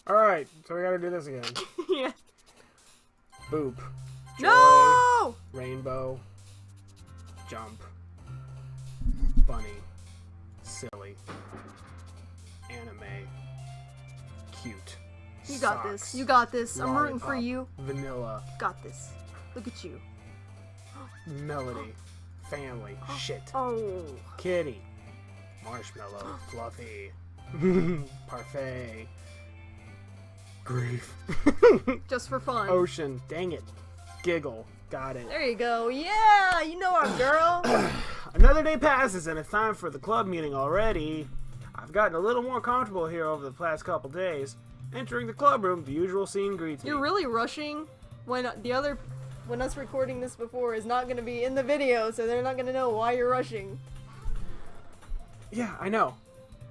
Alright, so we gotta do this again. Yeah. Boop. Joy, No! rainbow. Jump. Bunny. Silly. Anime. Cute. You got Socks, this. You got this. I'm rooting for lollipop, you. Vanilla. Got this. Look at you. Melody. Family. Shit. Oh. Kitty. Marshmallow. Fluffy. Parfait. Grief. Just for fun. Ocean. Dang it. Giggle. Got it. There you go. Yeah, you know our girl. Another day passes and it's time for the club meeting already. I've gotten a little more comfortable here over the past couple days. Entering the club room, the usual scene greets me. You're really rushing when when us recording this before is not going to be in the video, so they're not going to know why you're rushing. Yeah, I know.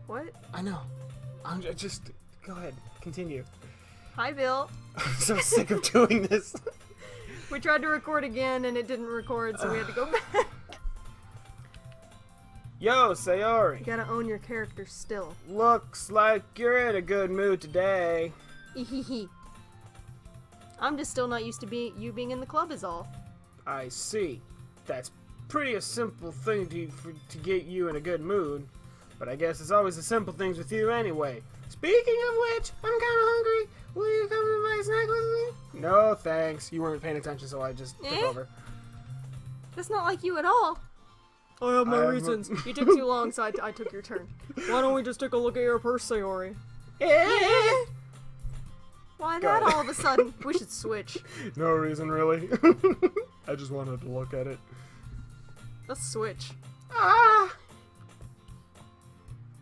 What? I know. I'm just... Go ahead. Continue. Hi, Bill. I'm so sick of doing this. We tried to record again and it didn't record, so we had to go back. Yo, Sayori. You gotta own your character still. Looks like you're in a good mood today. Ehehe. I'm just still not used to you being in the club is all. I see. That's pretty a simple thing to get you in a good mood. But I guess it's always the simple things with you anyway. Speaking of which, I'm kinda hungry. Will you come to my snack with me? No, thanks. You weren't paying attention, so I just took over. That's not like you at all. I have my reasons. You took too long, so I took your turn. Why don't we just take a look at your purse, Sayori? Yeah. Why that all of a sudden? We should switch. No reason, really. I just wanted to look at it. Let's switch. Ah!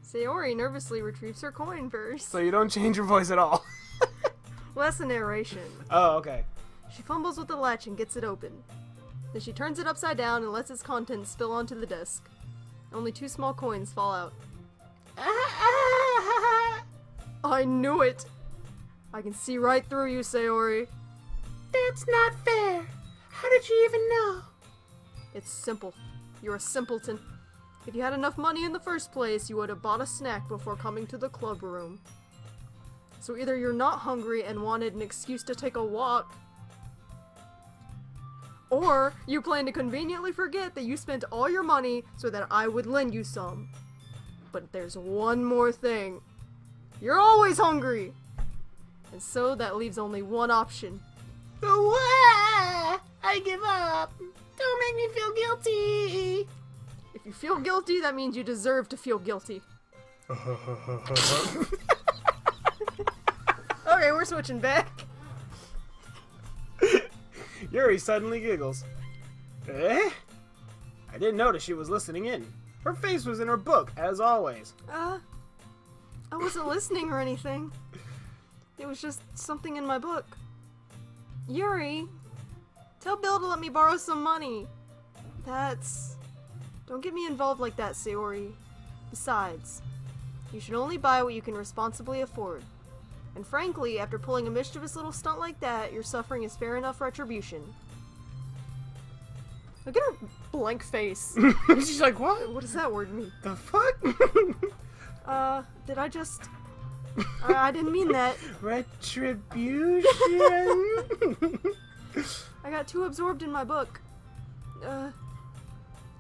Sayori nervously retrieves her coin purse. So you don't change your voice at all. Well, that's the narration. Oh, okay. She fumbles with the latch and gets it open. Then she turns it upside down and lets its contents spill onto the desk. Only 2 small coins fall out. I knew it! I can see right through you, Sayori. That's not fair. How did you even know? It's simple. You're a simpleton. If you had enough money in the first place, you would have bought a snack before coming to the club room. So either you're not hungry and wanted an excuse to take a walk, or you plan to conveniently forget that you spent all your money so that I would lend you some. But there's one more thing. You're always hungry! And so that leaves only one option. Wah! I give up. Don't make me feel guilty. If you feel guilty, that means you deserve to feel guilty. Okay, we're switching back. Yuri suddenly giggles. Eh? I didn't notice she was listening in. Her face was in her book, as always. I wasn't listening or anything. It was just something in my book. Yuri, tell Bill to let me borrow some money. Don't get me involved like that, Sayori. Besides, you should only buy what you can responsibly afford. And frankly, after pulling a mischievous little stunt like that, your suffering is fair enough retribution. Look at her blank face. She's like, what? What does that word mean? The fuck? Did I just... I didn't mean that. Retribution? I got too absorbed in my book.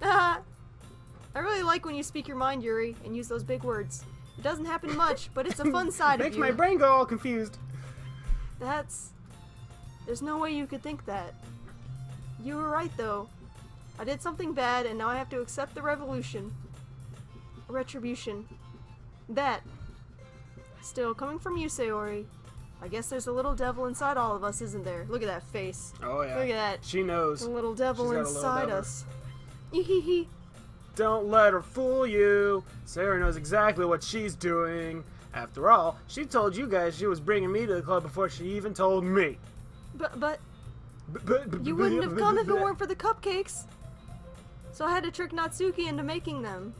I really like when you speak your mind, Yuri, and use those big words. It doesn't happen much, but it's a fun side of Makes you. my brain go all confused. There's no way you could think that. You were right, though. I did something bad, and now I have to accept the retribution. That. Still, coming from you, Sayori, I guess there's a little devil inside all of us, isn't there? Look at that face. Oh, yeah. Look at that. She knows. The little devil inside us. Ehehe. Don't let her fool you. Sarah knows exactly what she's doing. After all, she told you guys she was bringing me to the club before she even told me. But you wouldn't have come if it weren't for the cupcakes. So I had to trick Natsuki into making them.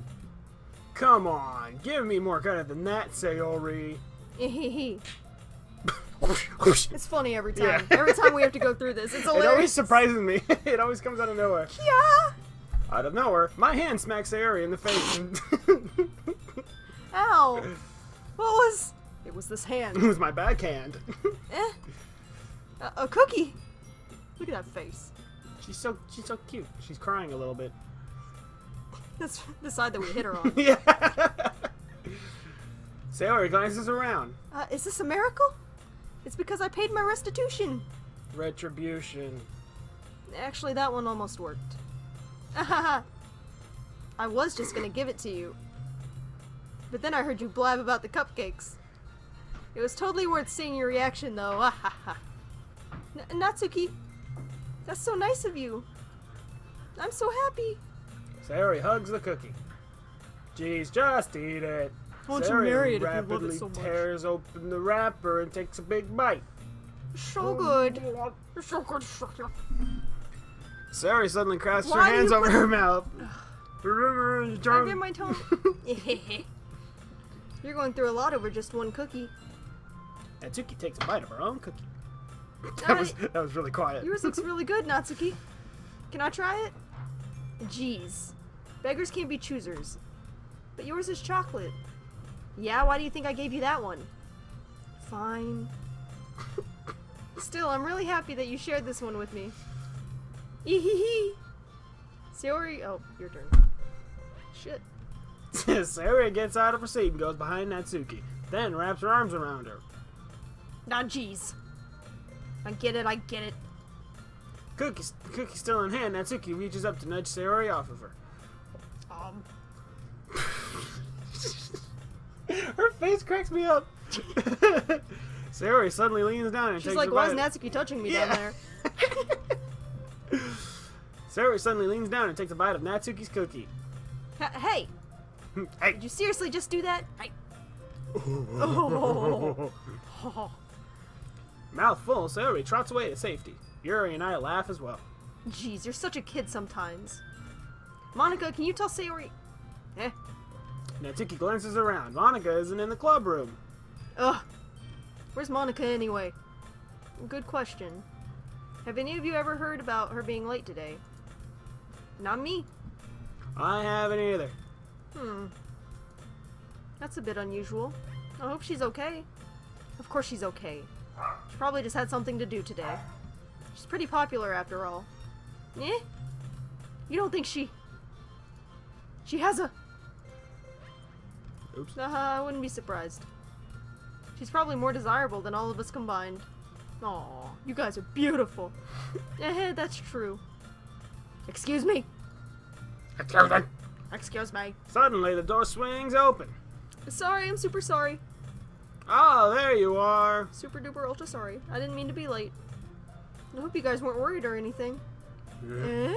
Come on, give me more credit than that, Sayori. Ehehe. It's funny every time. Yeah. Every time we have to go through this. It's hilarious. It always surprises me. It always comes out of nowhere. Yeah. Out of nowhere, my hand smacks Sayori in the face. And Ow. What It was this It hand. was my backhand. Eh? A cookie! Look at that face. She's so cute. She's crying a little bit. That's the side that we hit her on. Yeah. Sayori glances around. Is this a miracle? It's because I paid my restitution. Retribution. Actually, that one almost worked. I was just gonna give it to you. But then I heard you blab about the cupcakes. It was totally worth seeing your reaction, though. Natsuki, that's so nice of you. I'm so happy. Sayori hugs the cookie. Geez, just eat it. Why don't you Sayori marry it if you love it rapidly so much? tears open the wrapper and takes a big bite. So good. So good. Sayori suddenly crashes her Why do hands you over put- her mouth. Can I get my tongue? You're going through a lot over just one cookie. Natsuki takes a bite of her own cookie. I- That was really quiet. Yours looks really good, Natsuki. Can I try it? Jeez. Beggars can't be choosers. But yours is chocolate. Yeah, why do you think I gave you that one? Fine. Still, I'm really happy that you shared this one with me. Ehehe. Sayori, oh, your turn. Shit. Sayori gets out of her seat and goes behind Natsuki, then wraps her arms around her. Nah, jeez. I get it, I get it. Cookie's still in hand. Natsuki reaches up to nudge Sayori off of her. Her face cracks me up. Sayori suddenly leans down and She's takes like, a why is bite. Natsuki touching me Yeah. down there? Sayori suddenly leans down and takes a bite of Natsuki's cookie. Hey, Hey. did you seriously just do that? Hey. Oh. Mouth full, Sayori trots away to safety. Yuri and I laugh as well. Jeez, you're such a kid sometimes. Monica, can you tell Sayori? Eh. Natsuki glances around. Monica isn't in the club room. Ugh. Where's Monica anyway? Good question. Have any of you ever heard about her being late today? Not me. I haven't either. That's a bit unusual. I hope she's okay. Of course she's okay. She probably just had something to do today. She's pretty popular after all. Eh? You don't think she has a... Oops. I wouldn't be surprised. She's probably more desirable than all of us combined. Aw, you guys are beautiful. Eh, that's true. Excuse me. Excuse me. Excuse me. Suddenly, the door swings open. Sorry, I'm super sorry. Oh, there you are. Super duper ultra sorry. I didn't mean to be late. I hope you guys weren't worried or anything. Eh?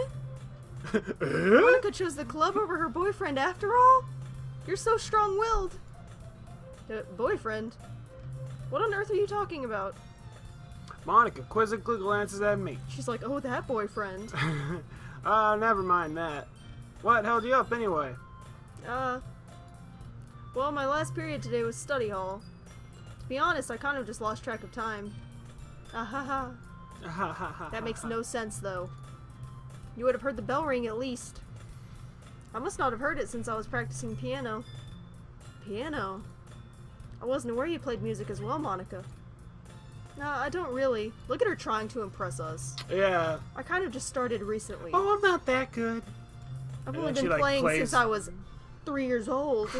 Monica chose the club over her boyfriend after all? You're so strong-willed. Boyfriend? What on earth are you talking about? Monica quizzically glances at me. She's like, oh, that boyfriend. Never mind that. What held you up anyway? Well, my last period today was study hall. To be honest, I kind of just lost track of time. Ahaha. That makes no sense, though. You would have heard the bell ring at least. I must not have heard it since I was practicing piano. Piano? I wasn't aware you played music as well, Monica. No, I don't really. Look at her trying to impress us. Yeah. I kind of just started recently. Oh, I'm not that good. I've and only then she, been like, playing plays- since I was 3 years old.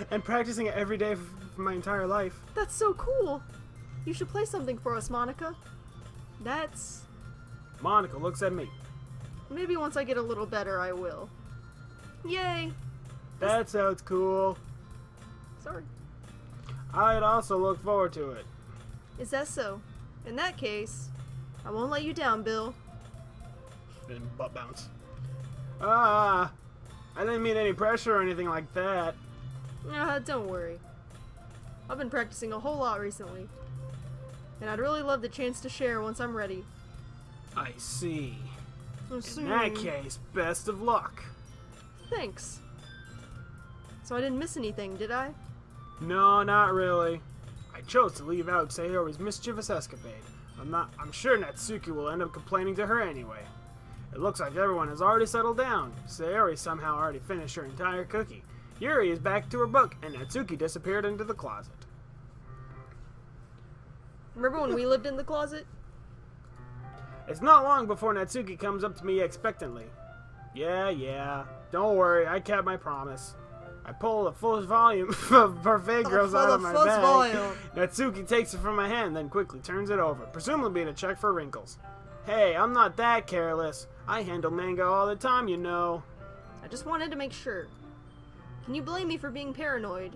And practicing it every day for my entire life. That's so cool. You should play something for us, Monica. That's... Monica looks at me. Maybe once I get a little better, I will. Yay! That sounds cool. Sorry. I'd also look forward to it. Is that so? In that case, I won't let you down, Bill. Then butt bounce. I didn't mean any pressure or anything like that. Don't worry. I've been practicing a whole lot recently. And I'd really love the chance to share once I'm ready. I see. Let's In that see. case, best of luck. Thanks. So I didn't miss anything, did I? No, not really. I chose to leave out Sayori's mischievous escapade. I'm sure Natsuki will end up complaining to her anyway. It looks like everyone has already settled down. Sayori somehow already finished her entire cookie. Yuri is back to her book, and Natsuki disappeared into the closet. Remember when we lived in the closet? It's not long before Natsuki comes up to me expectantly. Yeah. Don't worry, I kept my promise. I pull the full volume of Parfait Girls out of my bag. Natsuki takes it from my hand, then quickly turns it over, presumably to check for wrinkles. Hey, I'm not that careless. I handle manga all the time, you know. I just wanted to make sure. Can you blame me for being paranoid?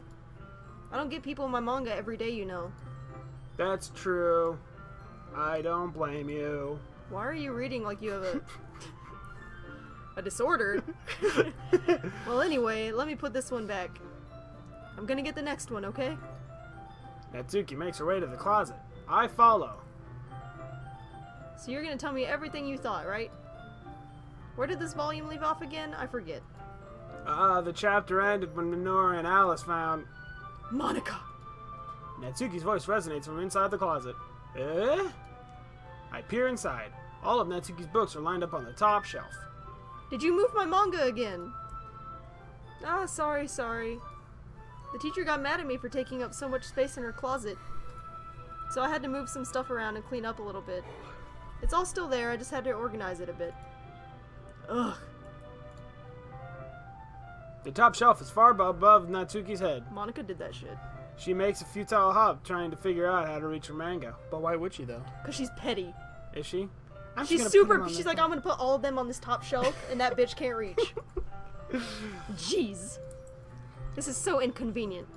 I don't get people in my manga every day, you know. That's true. I don't blame you. Why are you reading like you have a disorder? Well, anyway, let me put this one back. I'm gonna get the next one, okay? Natsuki makes her way to the closet. I follow. So you're gonna tell me everything you thought, right? Where did this volume leave off again? I forget. The chapter ended when Minoru and Alice found... Monica! Natsuki's voice resonates from inside the closet. Eh? I peer inside. All of Natsuki's books are lined up on the top shelf. Did you move my manga again? Ah, sorry. The teacher got mad at me for taking up so much space in her closet. So I had to move some stuff around and clean up a little bit. It's all still there, I just had to organize it a bit. Ugh. The top shelf is far above Natsuki's head. Monica did that shit. She makes a futile hop trying to figure out how to reach her manga. But why would she, though? Because she's petty. Is she? She's like, I'm gonna put all of them on this top shelf, and that bitch can't reach. Jeez. This is so inconvenient.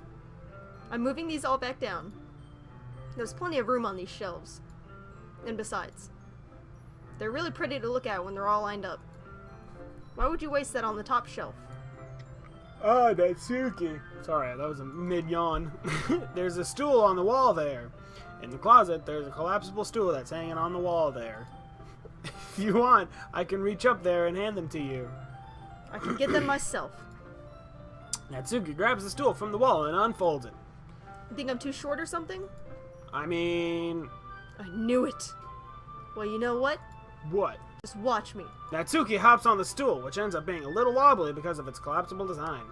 I'm moving these all back down. There's plenty of room on these shelves. And besides, they're really pretty to look at when they're all lined up. Why would you waste that on the top shelf? Ah, Natsuki. Sorry, that was a mid-yawn. There's a stool on the wall there. In the closet, there's a collapsible stool that's hanging on the wall there. If you want, I can reach up there and hand them to you. I can get them myself. Natsuki grabs the stool from the wall and unfolds it. You think I'm too short or something? I mean... I knew it. Well, you know what? What? Just watch me. Natsuki hops on the stool, which ends up being a little wobbly because of its collapsible design.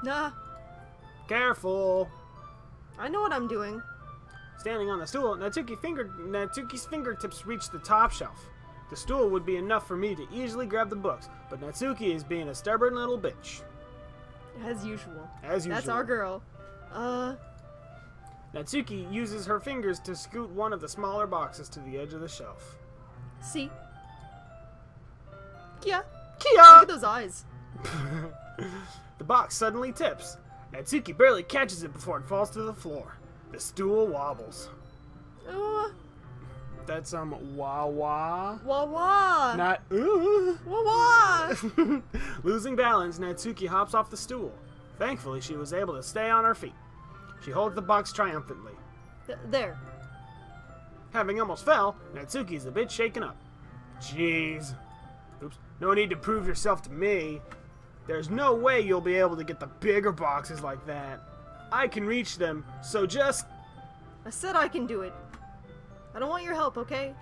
Nah. Careful. I know what I'm doing. Standing on the stool, Natsuki's fingertips reach the top shelf. The stool would be enough for me to easily grab the books, but Natsuki is being a stubborn little bitch. As usual. As usual. That's our girl. Natsuki uses her fingers to scoot one of the smaller boxes to the edge of the shelf. See? Kia! Kia! Look at those eyes. The box suddenly tips. Natsuki barely catches it before it falls to the floor. The stool wobbles. That's some wah-wah. Wah-wah! Not Wah-wah! Losing balance, Natsuki hops off the stool. Thankfully, she was able to stay on her feet. She holds the box triumphantly. There. Having almost fell, Natsuki's a bit shaken up. Jeez. Oops. No need to prove yourself to me. There's no way you'll be able to get the bigger boxes like that. I can reach them, so just... I said I can do it. I don't want your help, okay?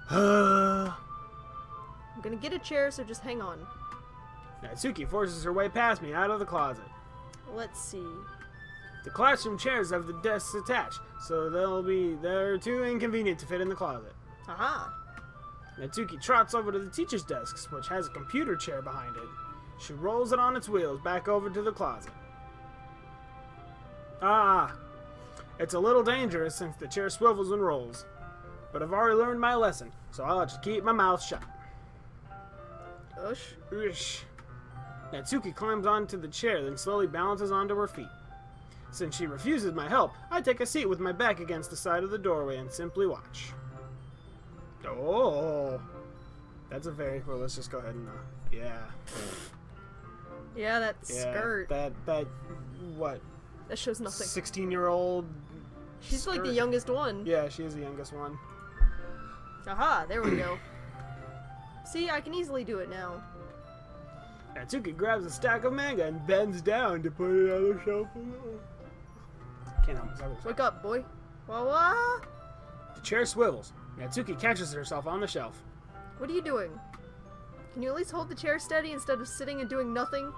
I'm gonna get a chair, so just hang on. Natsuki forces her way past me out of the closet. Let's see. The classroom chairs have the desks attached, so they're too inconvenient to fit in the closet. Aha! Natsuki trots over to the teacher's desk, which has a computer chair behind it. She rolls it on its wheels back over to the closet. It's a little dangerous since the chair swivels and rolls. But I've already learned my lesson, so I'll just keep my mouth shut. Ush. Natsuki climbs onto the chair, then slowly balances onto her feet. Since she refuses my help, I take a seat with my back against the side of the doorway and simply watch. Oh, that's a very... Well, let's just go ahead and... yeah. Yeah, that skirt. That, what? That shows nothing. 16-year-old... She's skirt. like the youngest one. Yeah, she is the youngest one. Aha, there we go. See, I can easily do it now. Natsuki grabs a stack of manga and bends down to put it on the shelf. Can't help myself. Wake up, boy. Wah-wah! The chair swivels. Natsuki catches herself on the shelf. What are you doing? Can you at least hold the chair steady instead of sitting and doing nothing?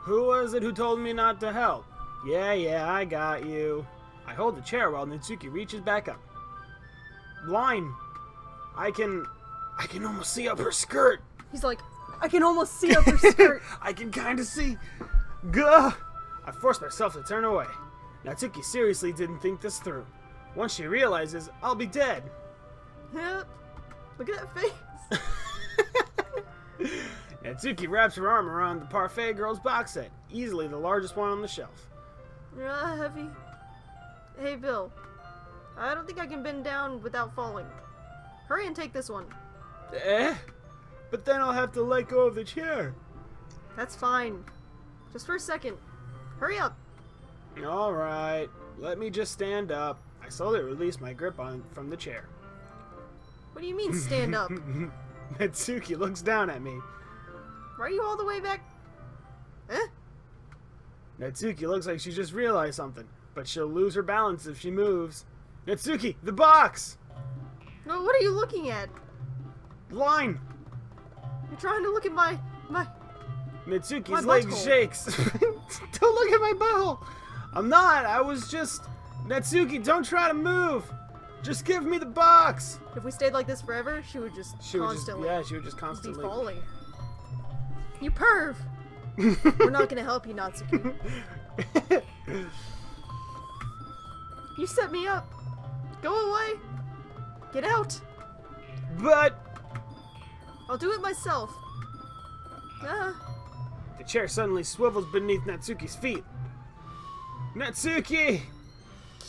Who was it who told me not to help? Yeah, I got you. I hold the chair while Natsuki reaches back up. Line. I can almost see up her skirt. He's like, I can almost see up her skirt. I can kind of see. Gah! I force myself to turn away. Natsuki seriously didn't think this through. Once she realizes, I'll be dead. Yep. Look at that face. Natsuki wraps her arm around the Parfait Girls box set, easily the largest one on the shelf. Heavy. Hey, Bill. I don't think I can bend down without falling. Hurry and take this one. But then I'll have to let go of the chair. That's fine. Just for a second. Hurry up. Alright, let me just stand up. I slowly release my grip from the chair. What do you mean, stand up? Natsuki looks down at me. Why are you all the way back? Natsuki looks like she just realized something, but she'll lose her balance if she moves. Natsuki, the box! No, what are you looking at? Line! You're trying to look at my... Natsuki's My leg butthole. shakes. Don't look at my butthole! I'm not, I was just... Natsuki, don't try to move! Just give me the box! If we stayed like this forever, she would just She would just be constantly... falling. You perv! We're not gonna help you, Natsuki. You set me up. Go away. Get out. But... I'll do it myself. The chair suddenly swivels beneath Natsuki's feet. Natsuki!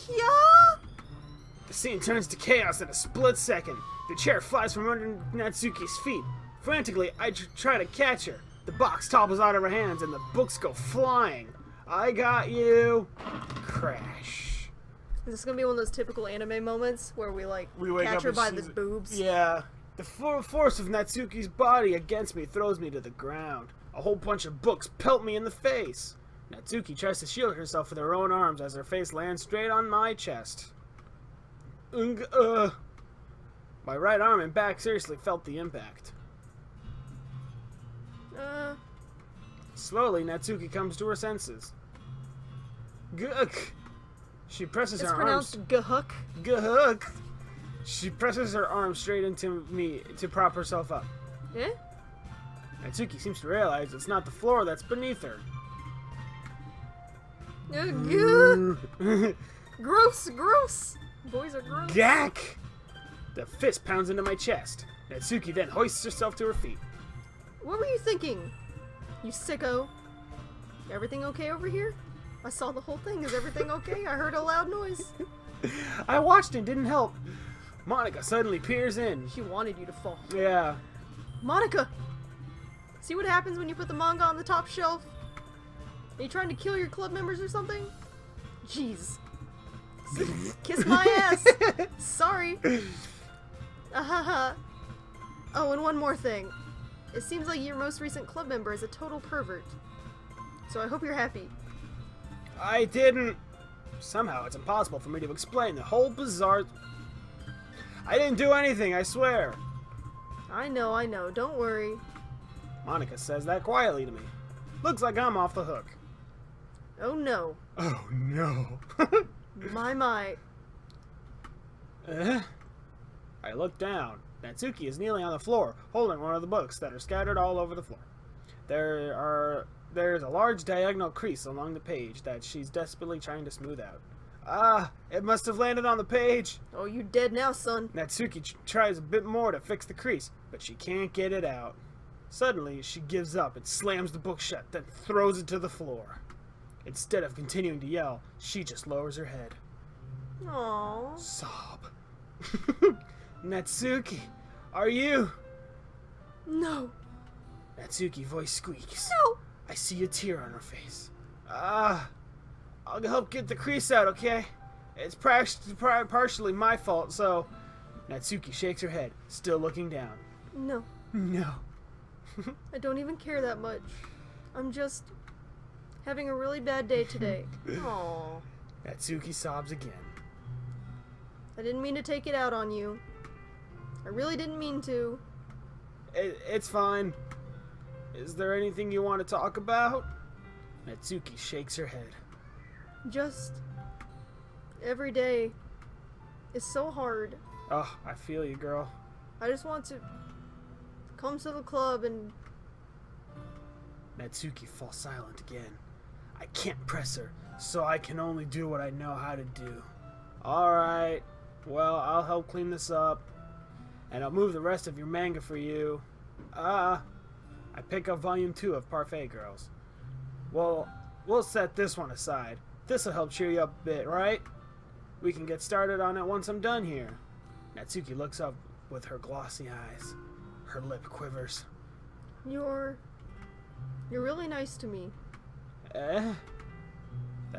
Yeah? The scene turns to chaos in a split second. The chair flies from under Natsuki's feet. Frantically, I try to catch her. The box topples out of her hands and the books go flying. I got you. Crash. Is this gonna be one of those typical anime moments where we wake catch up her and by she's- the boobs? Yeah. The full force of Natsuki's body against me throws me to the ground. A whole bunch of books pelt me in the face. Natsuki tries to shield herself with her own arms as her face lands straight on my chest. My right arm and back seriously felt the impact. Slowly, Natsuki comes to her senses. Guk! She presses It's her arms. pronounced Gahuk. Guk! She presses her arm straight into me to prop herself up. Eh? Natsuki seems to realize it's not the floor that's beneath her. Gross, gross. Boys are gross. Gak! The fist pounds into my chest. Natsuki then hoists herself to her feet. What were you thinking? You sicko. Everything okay over here? I saw the whole thing. Is everything okay? I heard a loud noise. I watched and didn't help. Monica suddenly peers in. She wanted you to fall. Yeah. Monica! See what happens when you put the manga on the top shelf? Are you trying to kill your club members or something? Jeez. Kiss my ass! Sorry. Oh, and one more thing. It seems like your most recent club member is a total pervert. So I hope you're happy. I didn't. Somehow it's impossible for me to explain the whole bizarre... I didn't do anything, I swear. I know. Don't worry. Monica says that quietly to me. Looks like I'm off the hook. Oh no. Oh no. My. I look down. Natsuki is kneeling on the floor, holding one of the books that are scattered all over the floor. There's a large diagonal crease along the page that she's desperately trying to smooth out. Ah, it must have landed on the page. Oh, you dead now, son. Natsuki tries a bit more to fix the crease, but she can't get it out. Suddenly, she gives up and slams the book shut, then throws it to the floor. Instead of continuing to yell, she just lowers her head. Aww. Sob. Natsuki, are you? No. Natsuki voice squeaks. No. I see a tear on her face. I'll help get the crease out, okay? It's partially my fault, so... Natsuki shakes her head, still looking down. No. No. I don't even care that much. I'm just having a really bad day today. Aww. Natsuki sobs again. I didn't mean to take it out on you. I really didn't mean to. It's fine. Is there anything you want to talk about? Natsuki shakes her head. Just every day is so hard. Oh, I feel you, girl. I just want to come to the club and... Natsuki falls silent again. I can't press her, so I can only do what I know how to do. Alright, well, I'll help clean this up, and I'll move the rest of your manga for you. I pick up volume 2 of Parfait Girls. Well, we'll set this one aside. This'll help cheer you up a bit, right? We can get started on it once I'm done here. Natsuki looks up with her glossy eyes. Her lip quivers. You're really nice to me. That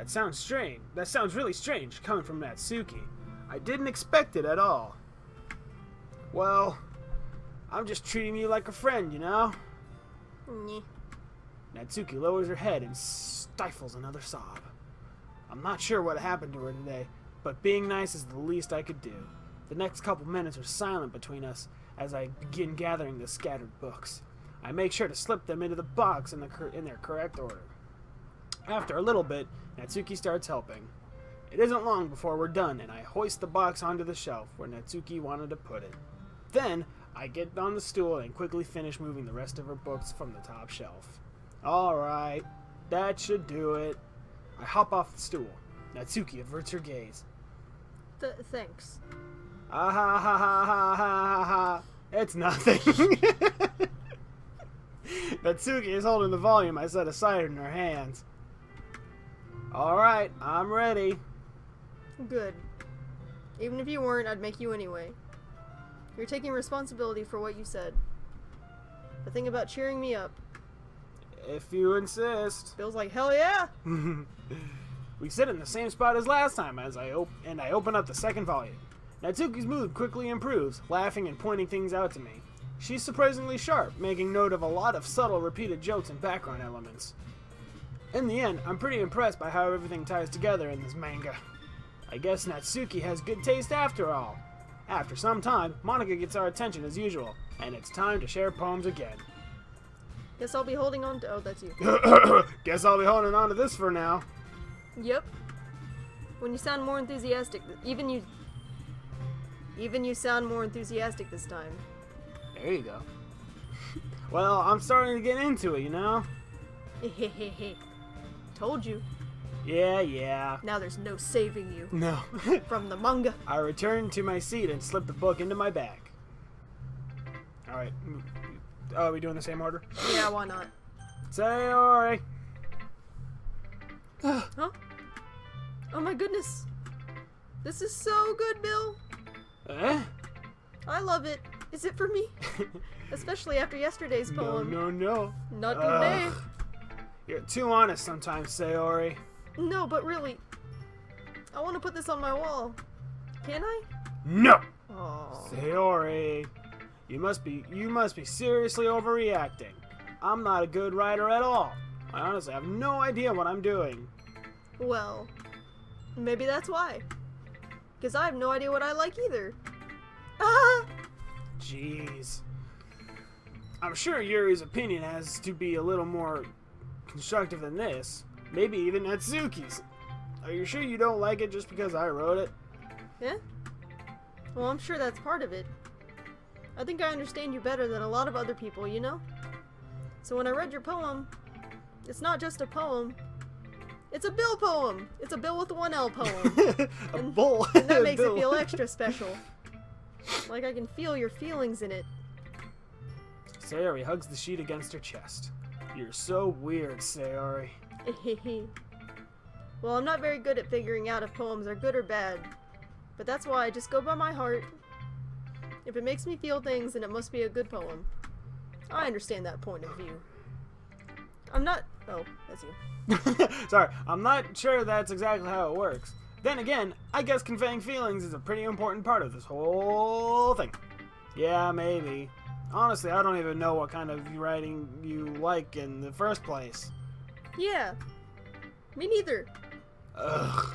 sounds strange. That sounds really strange coming from Natsuki. I didn't expect it at all. Well, I'm just treating you like a friend, you know? Nyeh. Natsuki lowers her head and stifles another sob. I'm not sure what happened to her today, but being nice is the least I could do. The next couple minutes are silent between us as I begin gathering the scattered books. I make sure to slip them into the box in their correct order. After a little bit, Natsuki starts helping. It isn't long before we're done, and I hoist the box onto the shelf where Natsuki wanted to put it. Then, I get on the stool and quickly finish moving the rest of her books from the top shelf. Alright, that should do it. I hop off the stool. Natsuki averts her gaze. Thanks. Ah ha ha ha ha ha ha. It's nothing. Natsuki is holding the volume I set aside in her hands. Alright, I'm ready. Good. Even if you weren't, I'd make you anyway. You're taking responsibility for what you said. The thing about cheering me up. If you insist. Feels like hell yeah! We sit in the same spot as last time as I open up the second volume. Natsuki's mood quickly improves, laughing and pointing things out to me. She's surprisingly sharp, making note of a lot of subtle repeated jokes and background elements. In the end, I'm pretty impressed by how everything ties together in this manga. I guess Natsuki has good taste after all. After some time, Monica gets our attention as usual, and it's time to share poems again. Guess I'll be holding on to... Oh, that's you. Guess I'll be holding on to this for now. Yep. When you sound more enthusiastic, even you sound more enthusiastic this time. There you go. Well, I'm starting to get into it, you know? Hehehehe. Told you. Yeah. Now there's no saving you. No. From the manga. I return to my seat and slip the book into my bag. Alright. Oh, are we doing the same order? Yeah, why not? Sayori! Huh? Oh my goodness. This is so good, Bill. I love it. Is it for me? Especially after yesterday's poem. No. Not today. You're too honest sometimes, Sayori. No, but really, I want to put this on my wall. Can I? No! Oh. Sayori, you must be seriously overreacting. I'm not a good writer at all. I honestly have no idea what I'm doing. Well, maybe that's why. Because I have no idea what I like either. Ah! Jeez. I'm sure Yuri's opinion has to be a little more constructive than this. Maybe even Natsuki's. Are you sure you don't like it just because I wrote it? Yeah? Well, I'm sure that's part of it. I think I understand you better than a lot of other people, you know? So when I read your poem, it's not just a poem. It's a Bill poem! It's a Bill with one L poem. Bull. And that makes it feel extra special. Like I can feel your feelings in it. Sayori hugs the sheet against her chest. You're so weird, Sayori. Well, I'm not very good at figuring out if poems are good or bad. But that's why I just go by my heart. If it makes me feel things, then it must be a good poem. I understand that point of view. I'm not... Oh, that's you. Sorry, I'm not sure that's exactly how it works. Then again, I guess conveying feelings is a pretty important part of this whole thing. Yeah, maybe. Honestly, I don't even know what kind of writing you like in the first place. Yeah. Me neither. Ugh.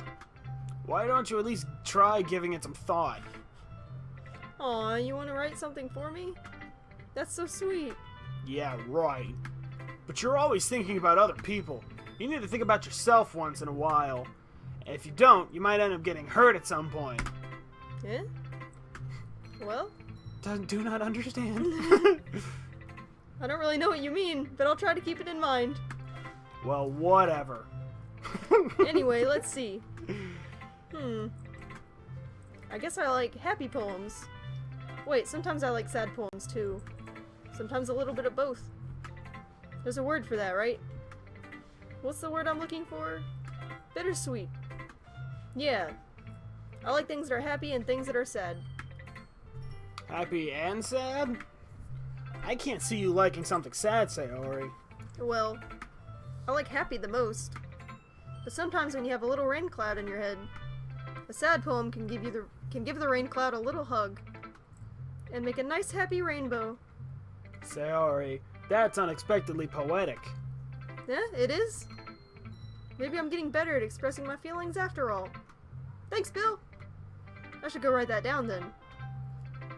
Why don't you at least try giving it some thought? Aw, you want to write something for me? That's so sweet. Yeah, right. But you're always thinking about other people. You need to think about yourself once in a while. If you don't, you might end up getting hurt at some point. Eh? Well? Do not understand. I don't really know what you mean, but I'll try to keep it in mind. Well, whatever. Anyway, let's see. I guess I like happy poems. Wait, sometimes I like sad poems too. Sometimes a little bit of both. There's a word for that, right? What's the word I'm looking for? Bittersweet. Yeah. I like things that are happy and things that are sad. Happy and sad? I can't see you liking something sad, Sayori. Well, I like happy the most. But sometimes when you have a little rain cloud in your head, a sad poem can give the rain cloud a little hug and make a nice happy rainbow. Sayori, that's unexpectedly poetic. Yeah, it is. Maybe I'm getting better at expressing my feelings after all. Thanks, Bill. I should go write that down then.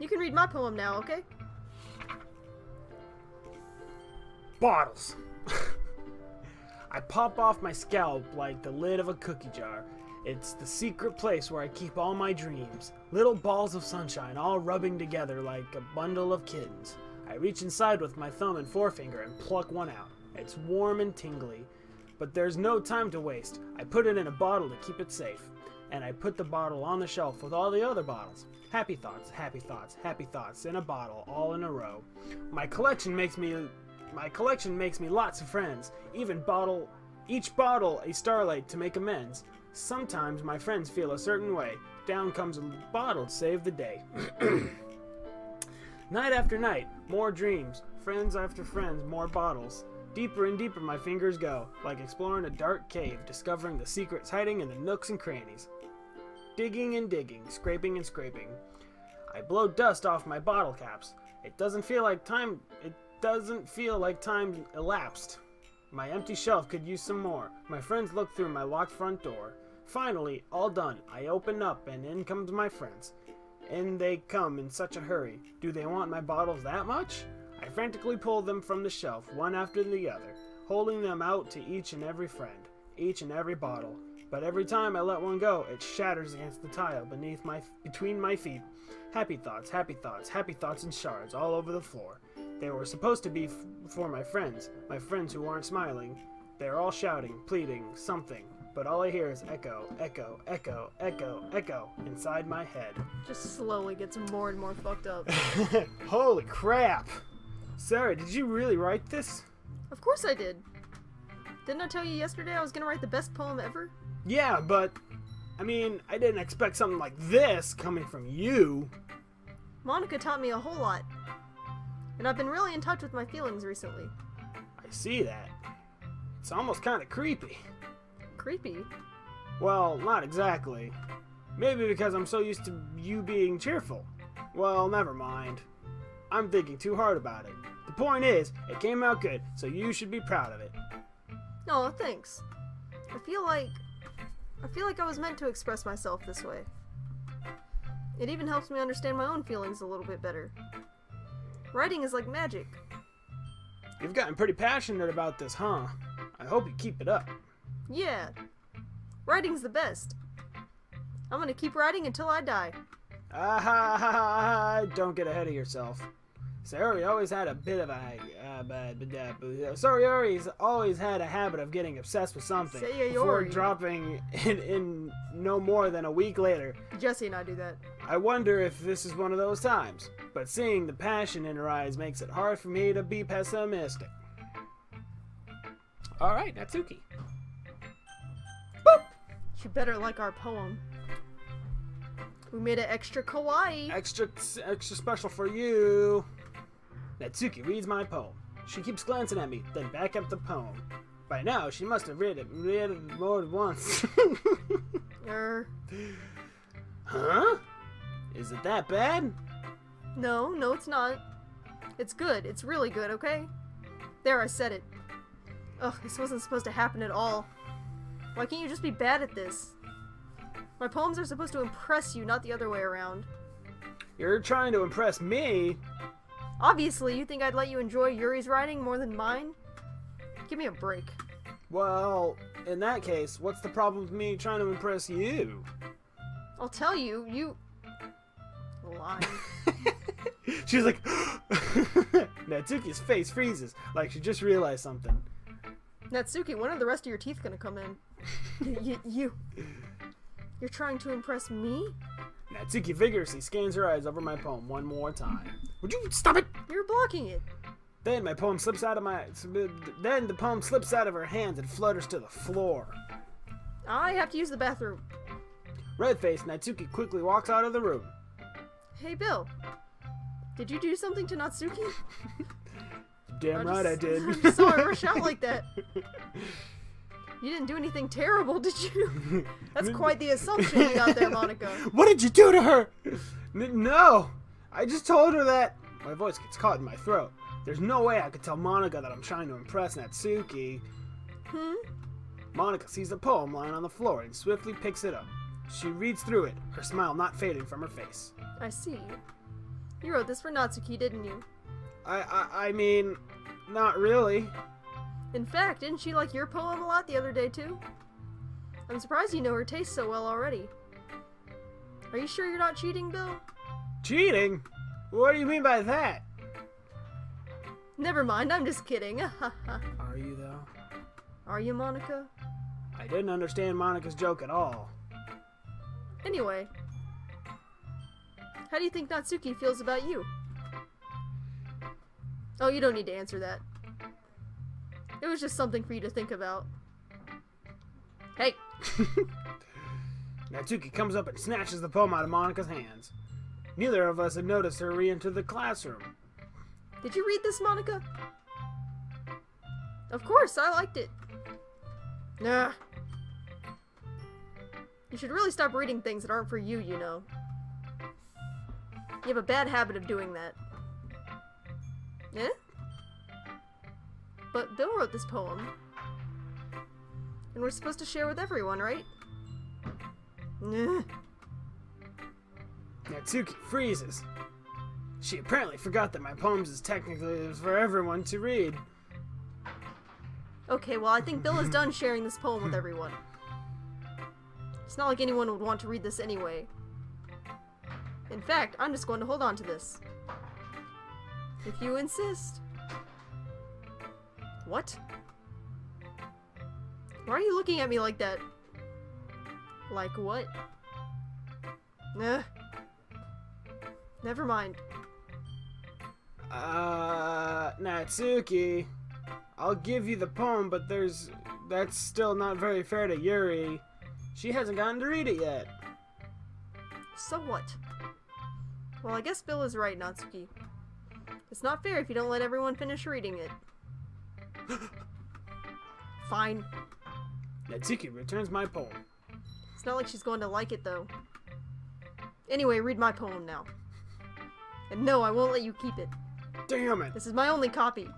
You can read my poem now, okay? Bottles. I pop off my scalp like the lid of a cookie jar. It's the secret place where I keep all my dreams. Little balls of sunshine all rubbing together like a bundle of kittens. I reach inside with my thumb and forefinger and pluck one out. It's warm and tingly. But there's no time to waste. I put it in a bottle to keep it safe. And I put the bottle on the shelf with all the other bottles. Happy thoughts, happy thoughts, happy thoughts in a bottle, all in a row. My collection makes me lots of friends. Each bottle a starlight to make amends. Sometimes my friends feel a certain way. Down comes a bottle to save the day. Night after night, more dreams. Friends after friends, more bottles. Deeper and deeper my fingers go, like exploring a dark cave, discovering the secrets hiding in the nooks and crannies. Digging and digging, scraping and scraping. I blow dust off my bottle caps. It doesn't feel like time elapsed. My empty shelf could use some more. My friends look through my locked front door. Finally, all done. I open up and in comes my friends. In they come in such a hurry. Do they want my bottles that much? I frantically pull them from the shelf, one after the other, holding them out to each and every friend, each and every bottle. But every time I let one go, it shatters against the tile between my feet. Happy thoughts, happy thoughts, happy thoughts in shards all over the floor. They were supposed to be for my friends who aren't smiling. They're all shouting, pleading, something. But all I hear is echo, echo, echo, echo, echo inside my head. Just slowly gets more and more fucked up. Holy crap! Sarah, did you really write this? Of course I did. Didn't I tell you yesterday I was gonna write the best poem ever? Yeah, but, I mean, I didn't expect something like this coming from you. Monica taught me a whole lot. And I've been really in touch with my feelings recently. I see that. It's almost kind of creepy. Creepy? Well, not exactly. Maybe because I'm so used to you being cheerful. Well, never mind. I'm thinking too hard about it. The point is, it came out good, so you should be proud of it. Oh, thanks. I feel like I was meant to express myself this way. It even helps me understand my own feelings a little bit better. Writing is like magic. You've gotten pretty passionate about this, huh? I hope you keep it up. Yeah. Writing's the best. I'm gonna keep writing until I die. Don't get ahead of yourself. Sayori's always had a habit of getting obsessed with something before dropping in no more than a week later. Jesse and I do that. I wonder if this is one of those times, but seeing the passion in her eyes makes it hard for me to be pessimistic. Alright, Natsuki. Boop! You better like our poem. We made it extra kawaii. Extra special for you. Natsuki reads my poem. She keeps glancing at me, then back up the poem. By now, she must have read it more than once. Huh? Is it that bad? No, it's not. It's good. It's really good, okay? There, I said it. Ugh, this wasn't supposed to happen at all. Why can't you just be bad at this? My poems are supposed to impress you, not the other way around. You're trying to impress me. Obviously, you think I'd let you enjoy Yuri's writing more than mine? Give me a break. Well, in that case, what's the problem with me trying to impress you? I'll tell you, you... lying. She's like... Natsuki's face freezes, like she just realized something. Natsuki, when are the rest of your teeth gonna come in? You're trying to impress me? Natsuki vigorously scans her eyes over my poem one more time. Would you stop it? You're blocking it. Then the poem slips out of her hands and flutters to the floor. I have to use the bathroom. Red-faced, Natsuki quickly walks out of the room. Hey, Bill. Did you do something to Natsuki? Damn right I did. I just saw her rush out like that. You didn't do anything terrible, did you? That's quite the assumption you got there, Monica. What did you do to her? No. I just told her that... My voice gets caught in my throat. There's no way I could tell Monica that I'm trying to impress Natsuki. Monica sees the poem lying on the floor and swiftly picks it up. She reads through it, her smile not fading from her face. I see. You wrote this for Natsuki, didn't you? I mean, not really. In fact, didn't she like your poem a lot the other day, too? I'm surprised you know her taste so well already. Are you sure you're not cheating, Bill? Cheating? What do you mean by that? Never mind, I'm just kidding. Are you, though? Are you, Monica? I didn't understand Monica's joke at all. Anyway, how do you think Natsuki feels about you? Oh, you don't need to answer that. It was just something for you to think about. Hey! Natsuki comes up and snatches the poem out of Monica's hands. Neither of us had noticed her re-enter the classroom. Did you read this, Monica? Of course, I liked it. Nah. You should really stop reading things that aren't for you, you know. You have a bad habit of doing that. Eh? But Bill wrote this poem. And we're supposed to share with everyone, right? Nah. Natsuki freezes. She apparently forgot that my poems is technically for everyone to read. Okay, well, I think Bill is done sharing this poem with everyone. It's not like anyone would want to read this anyway. In fact, I'm just going to hold on to this. If you insist. What? Why are you looking at me like that? Like what? Never mind. Natsuki, I'll give you the poem, but that's still not very fair to Yuri. She hasn't gotten to read it yet. So what? Well, I guess Bill is right, Natsuki. It's not fair if you don't let everyone finish reading it. Fine. Natsuki returns my poem. It's not like she's going to like it, though. Anyway, read my poem now. And no, I won't let you keep it. Damn it. This is my only copy.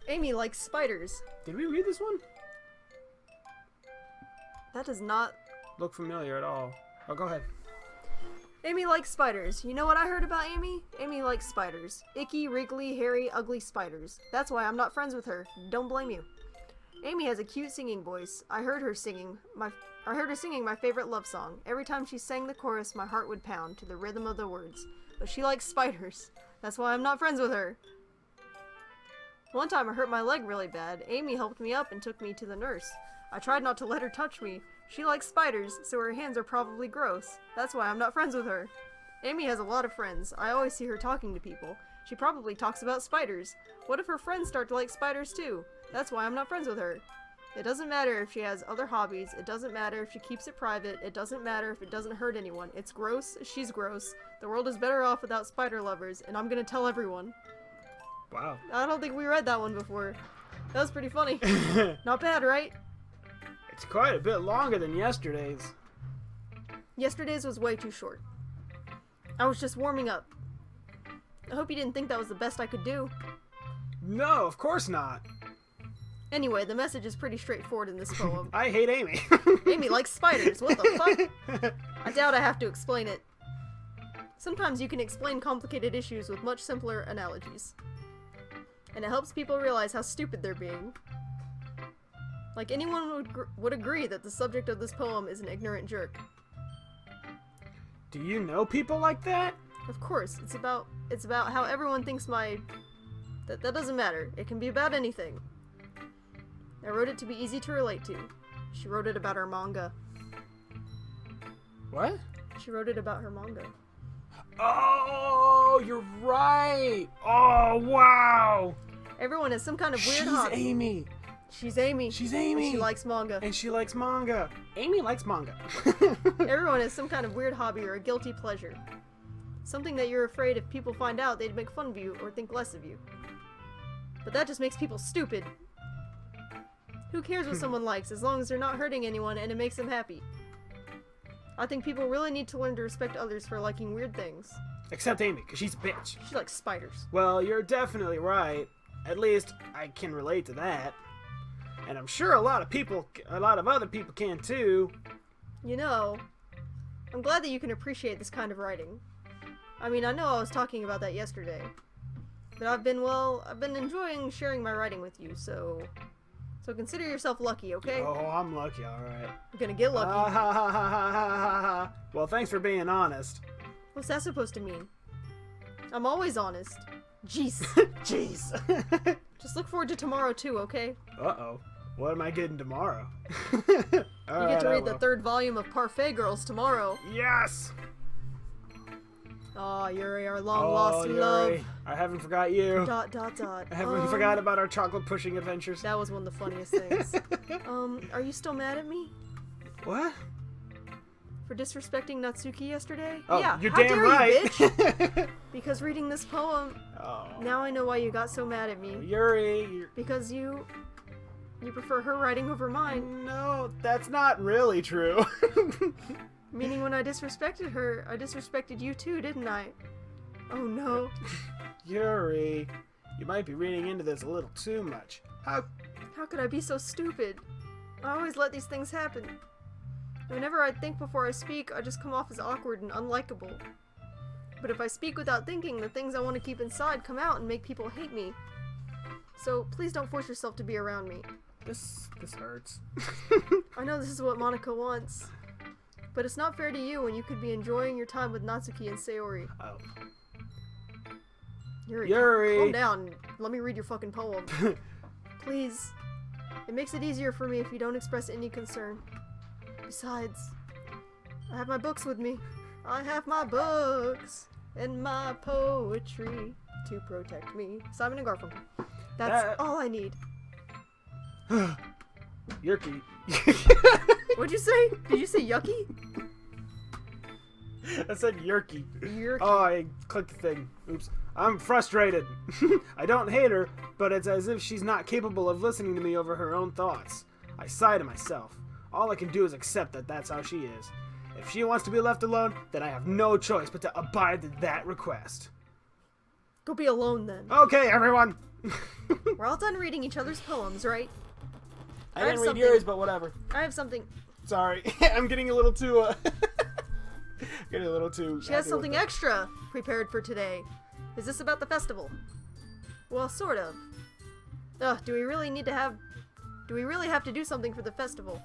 Amy likes spiders. Did we read this one? That does not look familiar at all. Oh, go ahead. Amy likes spiders. You know what I heard about Amy? Amy likes spiders. Icky, wriggly, hairy, ugly spiders. That's why I'm not friends with her. Don't blame you. Amy has a cute singing voice. I heard her singing my favorite love song. Every time she sang the chorus, my heart would pound to the rhythm of the words. But she likes spiders. That's why I'm not friends with her. One time I hurt my leg really bad. Amy helped me up and took me to the nurse. I tried not to let her touch me. She likes spiders, so her hands are probably gross. That's why I'm not friends with her. Amy has a lot of friends. I always see her talking to people. She probably talks about spiders. What if her friends start to like spiders too? That's why I'm not friends with her. It doesn't matter if she has other hobbies. It doesn't matter if she keeps it private. It doesn't matter if it doesn't hurt anyone. It's gross. She's gross. The world is better off without spider lovers, and I'm gonna tell everyone. Wow. I don't think we read that one before. That was pretty funny. Not bad, right? It's quite a bit longer than yesterday's. Yesterday's was way too short. I was just warming up. I hope you didn't think that was the best I could do. No, of course not. Anyway, the message is pretty straightforward in this poem. I hate Amy. Amy likes spiders. What the fuck? I doubt I have to explain it. Sometimes you can explain complicated issues with much simpler analogies. And it helps people realize how stupid they're being. Like, anyone would agree that the subject of this poem is an ignorant jerk. Do you know people like that? Of course, it's about how everyone thinks that doesn't matter. It can be about anything. I wrote it to be easy to relate to. She wrote it about her manga. What? She wrote it about her manga. Oh, you're right. Oh, wow. Everyone has some kind of weird hobby. She's Amy. She's Amy. She's Amy. And she likes manga. And she likes manga. Amy likes manga. Everyone has some kind of weird hobby or a guilty pleasure. Something that you're afraid if people find out they'd make fun of you or think less of you. But that just makes people stupid. Who cares what someone likes as long as they're not hurting anyone and it makes them happy? I think people really need to learn to respect others for liking weird things. Except Amy, because she's a bitch. She likes spiders. Well, you're definitely right. At least I can relate to that. And I'm sure a lot of other people can too. You know, I'm glad that you can appreciate this kind of writing. I mean, I know I was talking about that yesterday. But I've been enjoying sharing my writing with you, so consider yourself lucky, okay? Oh, I'm lucky, alright. I'm gonna get lucky. Well, thanks for being honest. What's that supposed to mean? I'm always honest. Jeez. Jeez. Just look forward to tomorrow too, okay? Uh-oh. What am I getting tomorrow? You get to read the 3rd volume of Parfait Girls tomorrow. Yes! Aw, Yuri, our long-lost love. Yuri, I haven't forgot you. ... I haven't forgot about our chocolate-pushing adventures. That was one of the funniest things. Are you still mad at me? What? For disrespecting Natsuki yesterday? Oh, yeah, you're how damn dare right. you, bitch? Because reading this poem, Oh. now I know why you got so mad at me. Yuri, Because you prefer her writing over mine. No, that's not really true. Meaning when I disrespected her, I disrespected you too, didn't I? Oh no. Yuri, you might be reading into this a little too much. How could I be so stupid? I always let these things happen. Whenever I think before I speak, I just come off as awkward and unlikable. But if I speak without thinking, the things I want to keep inside come out and make people hate me. So please don't force yourself to be around me. This hurts. I know this is what Monica wants. But it's not fair to you when you could be enjoying your time with Natsuki and Sayori. Oh. Yuri, calm down. Let me read your fucking poem. Please. It makes it easier for me if you don't express any concern. Besides, I have my books with me. I have my books and my poetry to protect me. Simon & Garfunkel. That's all I need. Yurky. What'd you say? Did you say yucky? I said Yurky. Yurky. Oh, I clicked the thing. Oops. I'm frustrated. I don't hate her, but it's as if she's not capable of listening to me over her own thoughts. I sigh to myself. All I can do is accept that that's how she is. If she wants to be left alone, then I have no choice but to abide to that request. Go be alone then. Okay, everyone. We're all done reading each other's poems, right? I didn't read yours, but whatever. I have something. Sorry. I'm getting a little too, getting a little too... She has something extra prepared for today. Is this about the festival? Well, sort of. Ugh, do we really have to do something for the festival?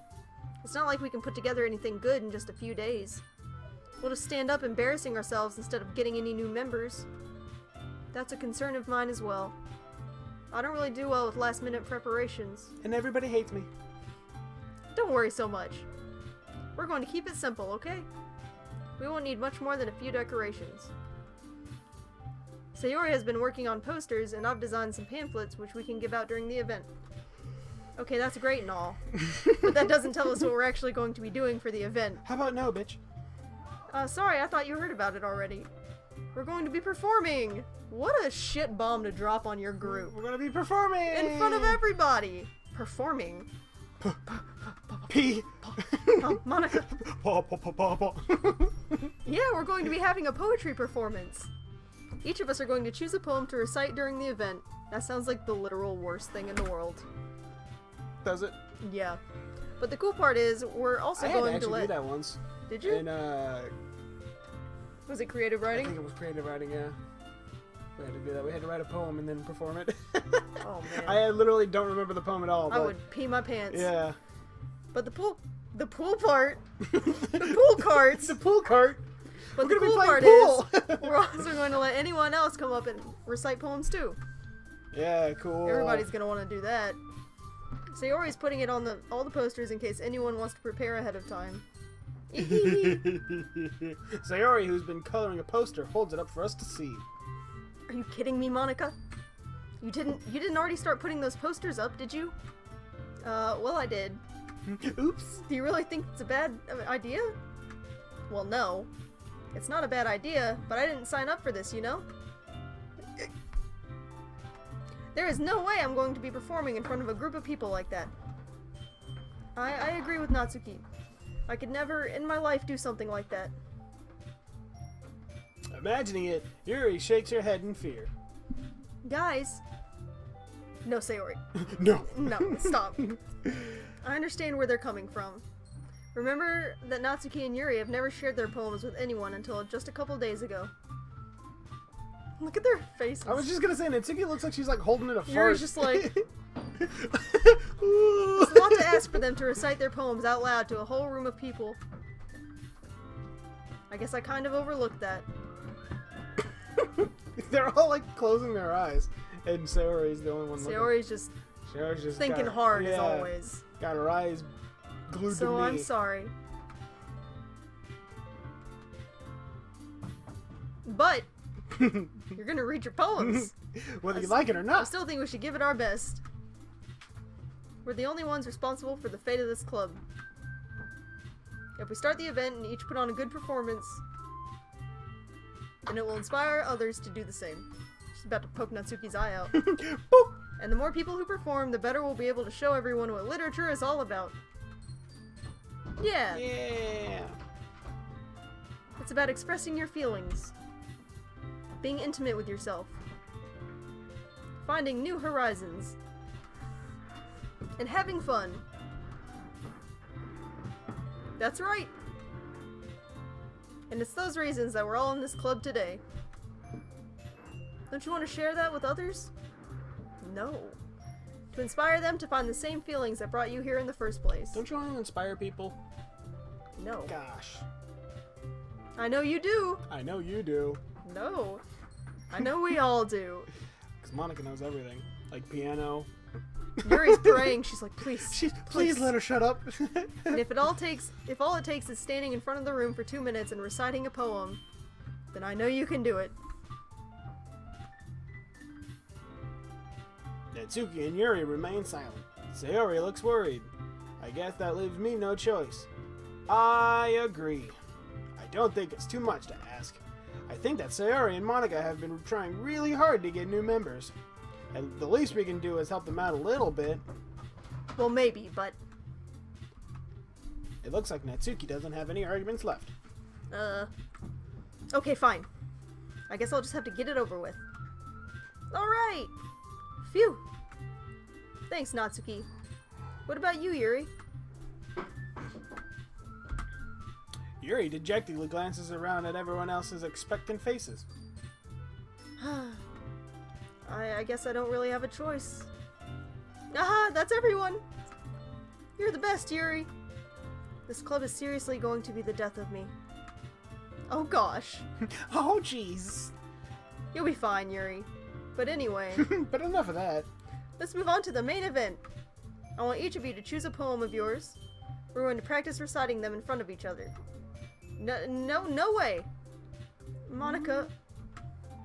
It's not like we can put together anything good in just a few days. We'll just stand up embarrassing ourselves instead of getting any new members. That's a concern of mine as well. I don't really do well with last-minute preparations. And everybody hates me. Don't worry so much. We're going to keep it simple, okay? We won't need much more than a few decorations. Sayori has been working on posters, and I've designed some pamphlets which we can give out during the event. Okay, that's great and all, but that doesn't tell us what we're actually going to be doing for the event. How about no, bitch? Sorry, I thought you heard about it already. We're going to be performing! What a shit bomb to drop on your group. We're gonna be performing! In front of everybody! Performing. P. Monica. Yeah, we're going to be having a poetry performance. Each of us are going to choose a poem to recite during the event. That sounds like the literal worst thing in the world. Does it? Yeah. But the cool part is, we're also going to let... I had to actually do that once. Did you? And, Was it creative writing? I think it was creative writing, yeah. We had to do that. We had to write a poem and then perform it. Oh man. I literally don't remember the poem at all. I would pee my pants. Yeah. But the pool part, the pool carts. The pool cart. But We're the gonna be cool part playing pool. is, we're also going to let anyone else come up and recite poems too. Yeah, cool. Everybody's gonna want to do that. Sayori's putting it on all the posters in case anyone wants to prepare ahead of time. Sayori, who's been coloring a poster, holds it up for us to see. Are you kidding me, Monica? You didn't already start putting those posters up, did you? Well, I did. Oops. Do you really think it's a bad idea? Well, no. It's not a bad idea, but I didn't sign up for this, you know? There is no way I'm going to be performing in front of a group of people like that. I agree with Natsuki. I could never in my life do something like that. Imagining it, Yuri shakes her head in fear. Guys. No, Sayori. No. No, stop. I understand where they're coming from. Remember that Natsuki and Yuri have never shared their poems with anyone until just a couple days ago. Look at their faces. I was just gonna say, Natsuki looks like she's like holding in a fart. Yuri's just like... It's a lot to ask for them to recite their poems out loud to a whole room of people. I guess I kind of overlooked that. They're all like closing their eyes, and Sayori's the only one looking. Sayori's just thinking hard as always. Got her eyes glued to me. So I'm sorry. But you're gonna read your poems. Whether you like it or I not. still think we should give it our best. We're the only ones responsible for the fate of this club. If we start the event and each put on a good performance, then it will inspire others to do the same. She's about to poke Natsuki's eye out. Boop. And the more people who perform, the better we'll be able to show everyone what literature is all about. Yeah. Yeah. It's about expressing your feelings. Being intimate with yourself. Finding new horizons. And having fun. That's right. And it's those reasons that we're all in this club today. Don't you want to share that with others? No. To inspire them to find the same feelings that brought you here in the first place. Don't you want to inspire people? No. Gosh. I know you do. I know you do. No. I know we all do. Because Monica knows everything. Like piano. Yuri's praying. She's like, please. Please let her shut up. And if all it takes is standing in front of the room for 2 minutes and reciting a poem, then I know you can do it. Natsuki and Yuri remain silent. Sayori looks worried. I guess that leaves me no choice. I agree. I don't think it's too much to ask. I think that Sayori and Monica have been trying really hard to get new members. And the least we can do is help them out a little bit. Well, maybe, but... It looks like Natsuki doesn't have any arguments left. Okay, fine. I guess I'll just have to get it over with. Alright! Phew! Thanks, Natsuki. What about you, Yuri? Yuri dejectedly glances around at everyone else's expectant faces. I guess I don't really have a choice. Aha! That's everyone! You're the best, Yuri! This club is seriously going to be the death of me. Oh gosh. Oh jeez. You'll be fine, Yuri. But anyway, But enough of that. let's move on to the main event. I want each of you to choose a poem of yours. We're going to practice reciting them in front of each other. No way! Monica,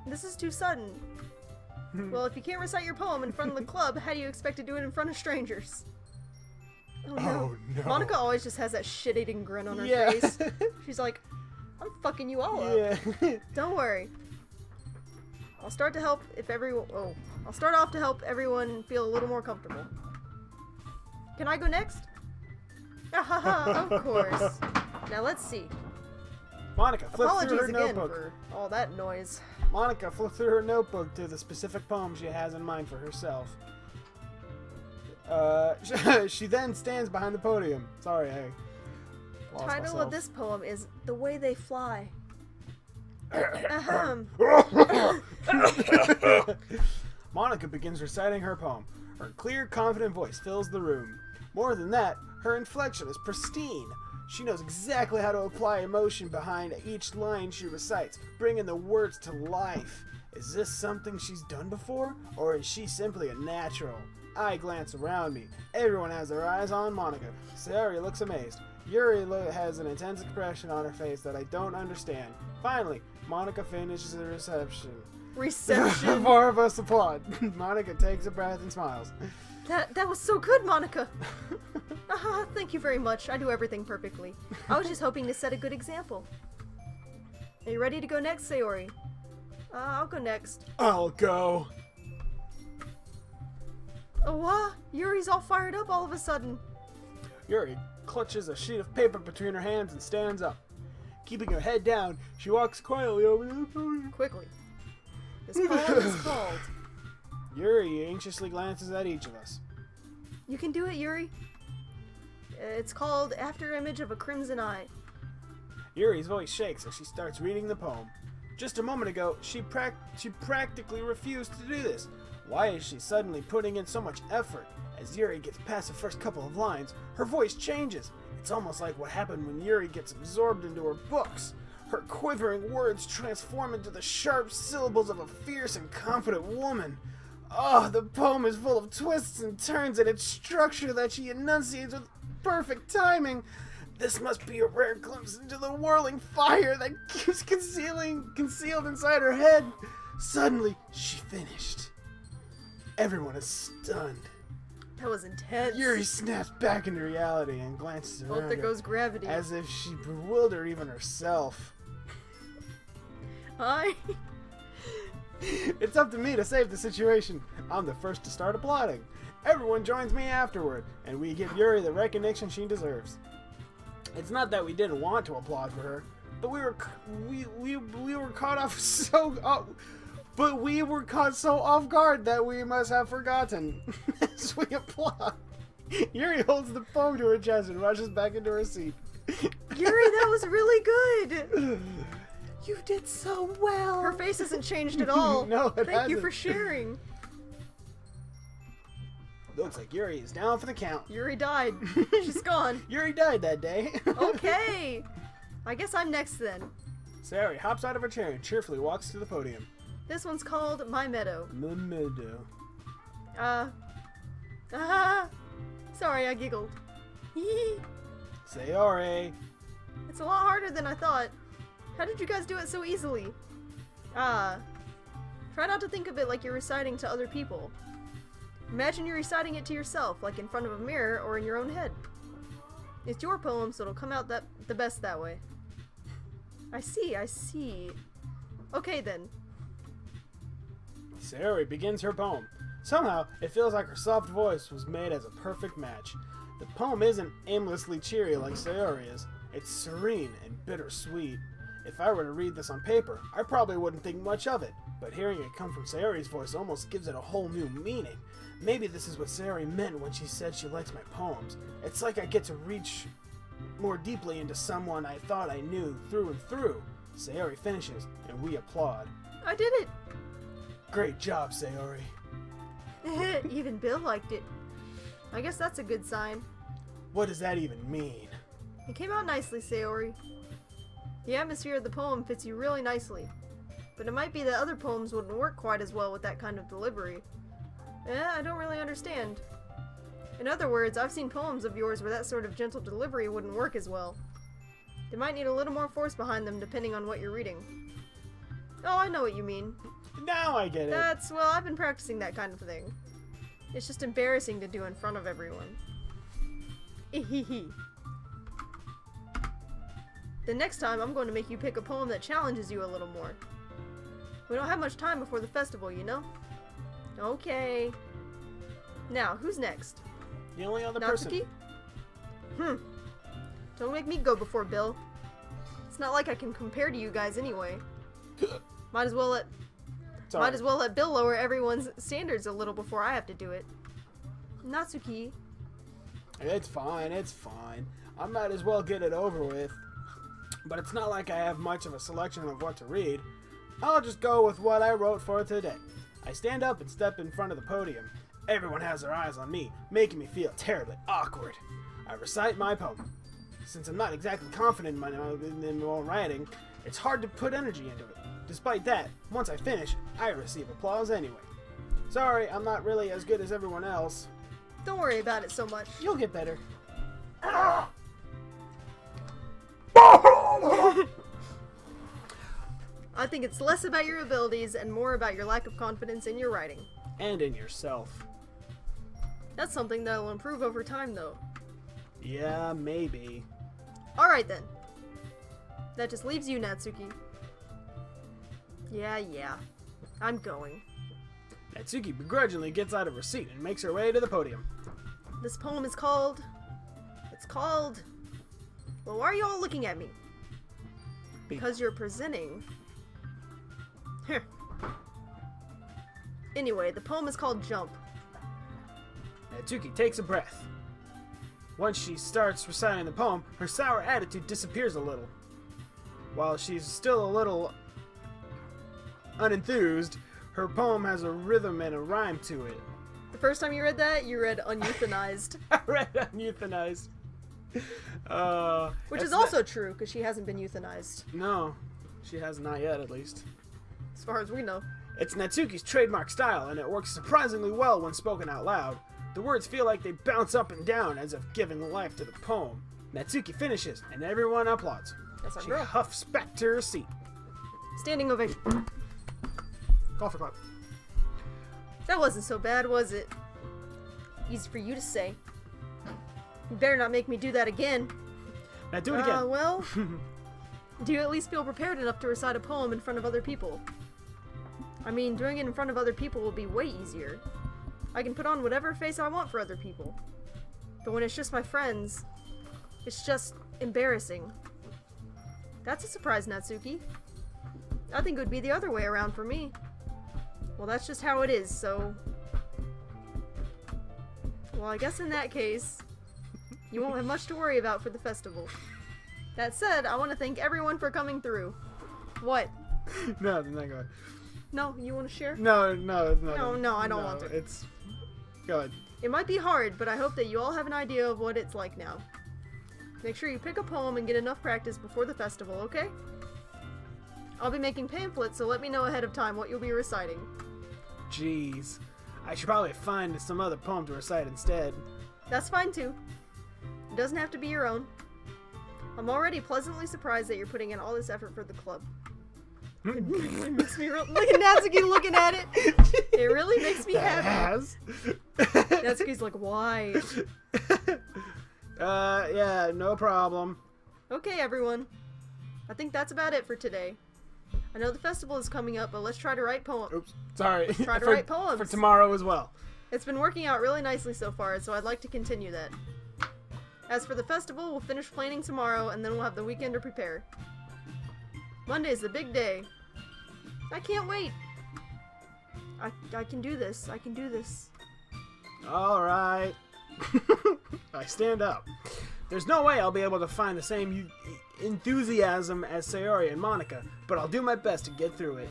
this is too sudden. Well, if you can't recite your poem in front of the club, how do you expect to do it in front of strangers? Oh no. Oh, no. Monica always just has that shit-eating grin on her Yeah. face. She's like, I'm fucking you all up. Yeah. Don't worry. I'll start off to help everyone feel a little more comfortable. Can I go next? Ahaha, of course. Now let's see. Monica flipped through Apologies her again notebook. for all that noise. Monica flipped through her notebook to the specific poem she has in mind for herself. She then stands behind the podium. Sorry, I lost Title myself. of this poem is The Way They Fly. Ahem. Monica begins reciting her poem. Her clear, confident voice fills the room. More than that, her inflection is pristine. She knows exactly how to apply emotion behind each line she recites, bringing the words to life. Is this something she's done before, or is she simply a natural? I glance around me. Everyone has their eyes on Monica. Sayori looks amazed. Yuri has an intense expression on her face that I don't understand. Finally, Monica finishes the reception. Reception. Four of us applaud. Monica takes a breath and smiles. That was so good, Monica. Thank you very much. I do everything perfectly. I was just hoping to set a good example. Are you ready to go next, Sayori? I'll go next. I'll go. Oh, what? Yuri's all fired up all of a sudden. Yuri clutches a sheet of paper between her hands and stands up. Keeping her head down, she walks quietly over to the podium. Quickly. This poem is called... Yuri anxiously glances at each of us. You can do it, Yuri. It's called After Image of a Crimson Eye. Yuri's voice shakes as she starts reading the poem. Just a moment ago, she practically refused to do this. Why is she suddenly putting in so much effort? As Yuri gets past the first couple of lines, her voice changes. It's almost like what happened when Yuri gets absorbed into her books. Her quivering words transform into the sharp syllables of a fierce and confident woman. Oh, the poem is full of twists and turns in its structure that she enunciates with perfect timing. This must be a rare glimpse into the whirling fire that keeps concealed inside her head. Suddenly, she finished. Everyone is stunned. That was intense. Yuri snaps back into reality and glances around Oh, there her, goes gravity. as if she bewildered even herself. Hi. It's up to me to save the situation. I'm the first to start applauding. Everyone joins me afterward, and we give Yuri the recognition she deserves. It's not that we didn't want to applaud for her, but we were caught off but we were caught so off guard that we must have forgotten. As we applaud, Yuri holds the poem to her chest and rushes back into her seat. Yuri, that was really good. You did so well. Her face hasn't changed at all. No, it Thank you hasn't. for sharing. Looks like Yuri is down for the count. Yuri died. She's gone. Yuri died that day. Okay. I guess I'm next then. Sayori hops out of her chair and cheerfully walks to the podium. This one's called My Meadow. The meadow. Sorry, I giggled. Sayori. It's a lot harder than I thought. How did you guys do it so easily? Try not to think of it like you're reciting to other people. Imagine you're reciting it to yourself, like in front of a mirror or in your own head. It's your poem, so it'll come out the best that way. I see. Okay then. Sayori begins her poem. Somehow, it feels like her soft voice was made as a perfect match. The poem isn't aimlessly cheery like Sayori is. It's serene and bittersweet. If I were to read this on paper, I probably wouldn't think much of it, but hearing it come from Sayori's voice almost gives it a whole new meaning. Maybe this is what Sayori meant when she said she likes my poems. It's like I get to reach more deeply into someone I thought I knew through and through. Sayori finishes, and we applaud. I did it! Great job, Sayori. Even Bill liked it. I guess that's a good sign. What does that even mean? It came out nicely, Sayori. The atmosphere of the poem fits you really nicely. But it might be that other poems wouldn't work quite as well with that kind of delivery. I don't really understand. In other words, I've seen poems of yours where that sort of gentle delivery wouldn't work as well. They might need a little more force behind them depending on what you're reading. Oh, I know what you mean. Now I get it. Well, I've been practicing that kind of thing. It's just embarrassing to do in front of everyone. Ehehe. The next time, I'm going to make you pick a poem that challenges you a little more. We don't have much time before the festival, you know? Okay. Now, who's next? The only other Natsuki? person. Don't make me go before Bill. It's not like I can compare to you guys anyway. Might as well let Bill lower everyone's standards a little before I have to do it. It's fine. I might as well get it over with. but it's not like I have much of a selection of what to read. I'll just go with what I wrote for today. I stand up and step in front of the podium. Everyone has their eyes on me, making me feel terribly awkward. I recite my poem. Since I'm not exactly confident in my own writing, it's hard to put energy into it. Despite that, once I finish, I receive applause anyway. Sorry, I'm not really as good as everyone else. Don't worry about it so much. You'll get better. I think it's less about your abilities and more about your lack of confidence in your writing. And in yourself. That's something that'll improve over time, though. Yeah, maybe. Alright then. That just leaves you, Natsuki. Yeah. I'm going. Natsuki begrudgingly gets out of her seat and makes her way to the podium. This poem is called... It's called... Well, why are you all looking at me? Because you're presenting... Anyway, the poem is called Jump. Natsuki takes a breath. Once she starts reciting the poem, her sour attitude disappears a little. While she's still a little unenthused, her poem has a rhythm and a rhyme to it. The first time you read that, you read uneuthanized. I read uneuthanized. Which is also true, because she hasn't been euthanized. No, she has not yet, at least. As far as we know. It's Natsuki's trademark style, and it works surprisingly well when spoken out loud. The words feel like they bounce up and down as if giving life to the poem. Natsuki finishes, and everyone applauds. That's our She girl. huffs back to her seat. Standing ovation. Call for clap. That wasn't so bad, was it? Easy for you to say. You better not make me do that again. Now do it again. Well, do you at least feel prepared enough to recite a poem in front of other people? I mean, doing it in front of other people will be way easier. I can put on whatever face I want for other people. But when it's just my friends, it's just embarrassing. That's a surprise, Natsuki. I think it would be the other way around for me. Well, that's just how it is, so... Well, I guess in that case, you won't have much to worry about for the festival. That said, I want to thank everyone for coming through. What? No, not going. No, you want to share? No, I don't want to. It's... Go ahead. It might be hard, but I hope that you all have an idea of what it's like now. Make sure you pick a poem and get enough practice before the festival, okay? I'll be making pamphlets, so let me know ahead of time what you'll be reciting. Jeez. I should probably find some other poem to recite instead. That's fine too. It doesn't have to be your own. I'm already pleasantly surprised that you're putting in all this effort for the club. It really makes me look at Natsuki looking at it. It really makes me happy. Natsuki's like, why? Yeah, no problem. Okay, everyone. I think that's about it for today. I know the festival is coming up, but let's try to write poems. Oops, sorry. Try to write poems. For tomorrow as well. It's been working out really nicely so far, so I'd like to continue that. As for the festival, we'll finish planning tomorrow, and then we'll have the weekend to prepare. Monday's the big day. I can't wait. I can do this. I can do this. Alright. I stand up. There's no way I'll be able to find the same enthusiasm as Sayori and Monica, but I'll do my best to get through it.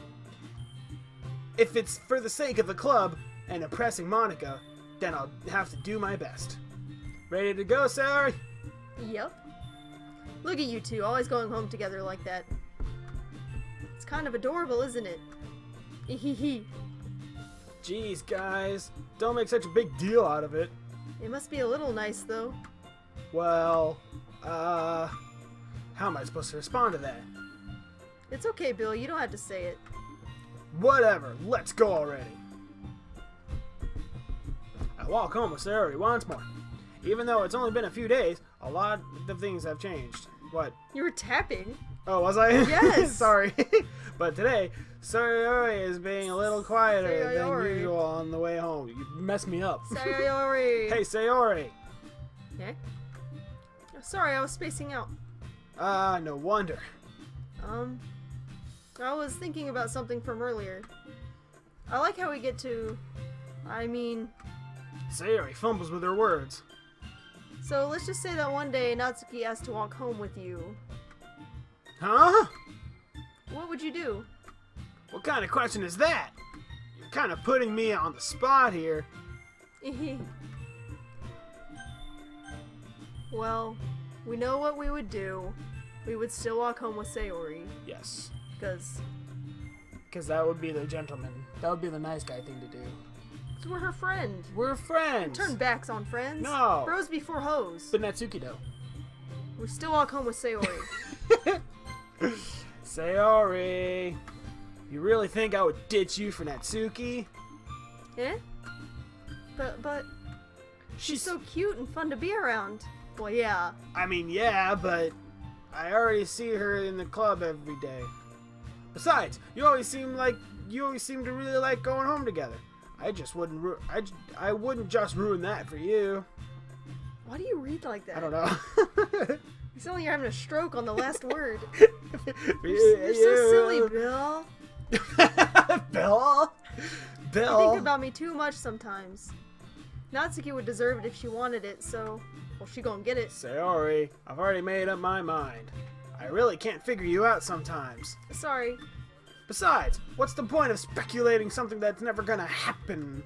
If it's for the sake of the club and impressing Monica, then I'll have to do my best. Ready to go, Sayori? Yep. Look at you two, always going home together like that. It's kind of adorable, isn't it? Ehehe. Jeez, guys. Don't make such a big deal out of it. It must be a little nice, though. Well, how am I supposed to respond to that? It's okay, Bill. You don't have to say it. Whatever. Let's go already. I walk home with Sayori once more. Even though it's only been a few days, a lot of things have changed. What? You were tapping. Oh, was I? Yes! Sorry. But today, Sayori is being a little quieter Sayori. than usual on the way home. You messed me up. Sayori. Hey, Sayori. Okay. Sorry, I was spacing out. No wonder. I was thinking about something from earlier. I like how we get to... Sayori fumbles with her words. So let's just say that one day Natsuki asked to walk home with you. Huh? What would you do? What kind of question is that? You're kind of putting me on the spot here. Well, we know what we would do. We would still walk home with Sayori. Yes. Because that would be the gentleman. That would be the nice guy thing to do. we're her friend. We're friends. Turn backs on friends. No. Bros before hoes. But Natsuki, though. We still walk home with Sayori. Sayori. You really think I would ditch you for Natsuki? Eh? But she's so cute and fun to be around. Well, yeah. I mean, yeah, but I already see her in the club every day. Besides, you always seem to really like going home together. I wouldn't just ruin that for you. Why do you read like that? I don't know. You sound like you're having a stroke on the last word. You're so silly, Bill. Bill? You think about me too much sometimes. Natsuki would deserve it if she wanted it, so... Well, she gonna get it. Sayori, I've already made up my mind. I really can't figure you out sometimes. Sorry. Besides, what's the point of speculating something that's never gonna happen?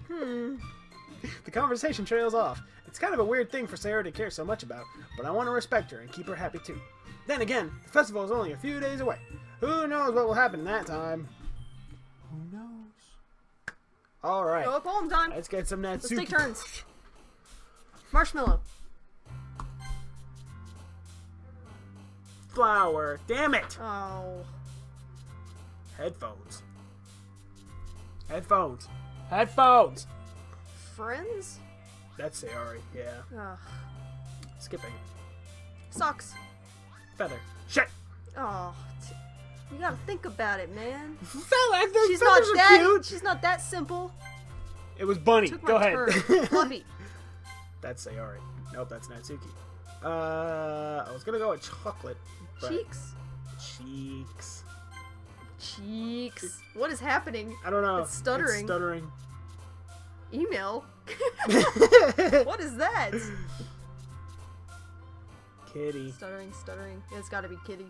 The conversation trails off. It's kind of a weird thing for Sayori to care so much about, but I want to respect her and keep her happy too. Then again, the festival is only a few days away. Who knows what will happen in that time? Who knows? Alright. Go home time. Let's get some Natsuki. Let's take turns. Marshmallow. Flower. Damn it! Oh. Headphones. Headphones. Headphones! Friends? That's Sayori, yeah. Ugh. Skipping. Socks. Feather. Shit! Oh. You gotta think about it, man. Feather! She's not that cute. She's not that simple. It was Bunny. Took Go my ahead. turn. Fluffy. That's Sayori. Nope, that's Natsuki. I was gonna go with chocolate. But Cheeks. Cheeks. Cheeks. What is happening? I don't know. It's stuttering. It's stuttering. Email? What is that? Kitty. Stuttering. Yeah, it's gotta be Kitty.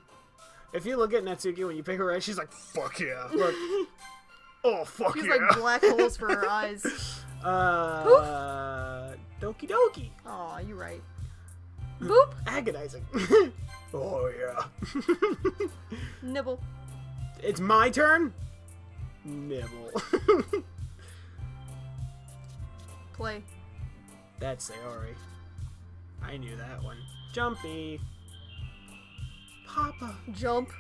If you look at Natsuki when you pick her right, she's like, fuck yeah. Like, oh, fuck She's yeah. like black holes for her eyes. Doki Doki. Aw, you're right. Boop! Agonizing. Oh, yeah. Nibble. It's my turn? Nibble. Play. That's Sayori. I knew that one. Jumpy. Papa. Jump.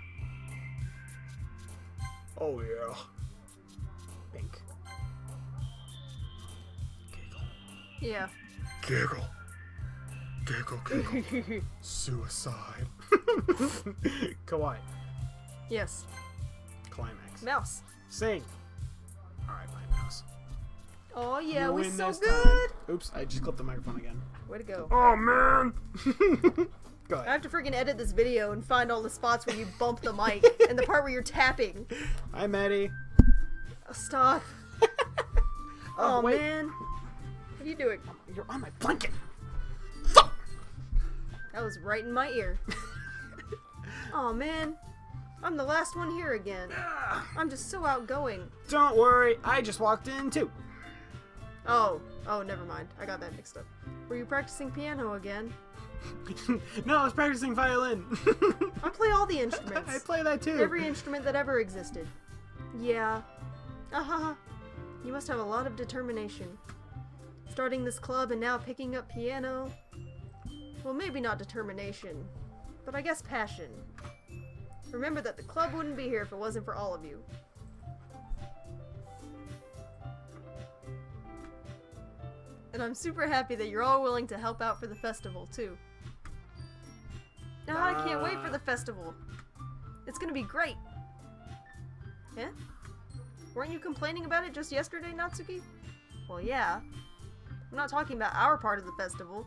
Oh, yeah. Pink. Yeah. Giggle. Giggle, giggle. Suicide. Kawaii. Yes. Climax. Mouse. Sing. Alright, my mouse. Oh yeah, You we win so this good. time. Oops, I just clipped the microphone again. Way to go. Oh, man. Go I ahead. have to freaking edit this video and find all the spots where you bump the mic and the part where you're tapping. Hi, Maddie. Oh, stop. Oh wait. man. What are you doing? You're on my blanket. Fuck. That was right in my ear. Oh man. I'm the last one here again. I'm just so outgoing. Don't worry, I just walked in too. Oh, never mind. I got that mixed up. Were you practicing piano again? No, I was practicing violin. I play all the instruments. I play that too. Every instrument that ever existed. Yeah. You must have a lot of determination. Starting this club and now picking up piano. Well, maybe not determination, but I guess passion. Remember that the club wouldn't be here if it wasn't for all of you. And I'm super happy that you're all willing to help out for the festival, too. Now I can't wait for the festival. It's gonna be great. Yeah? Weren't you complaining about it just yesterday, Natsuki? Well, yeah. I'm not talking about our part of the festival.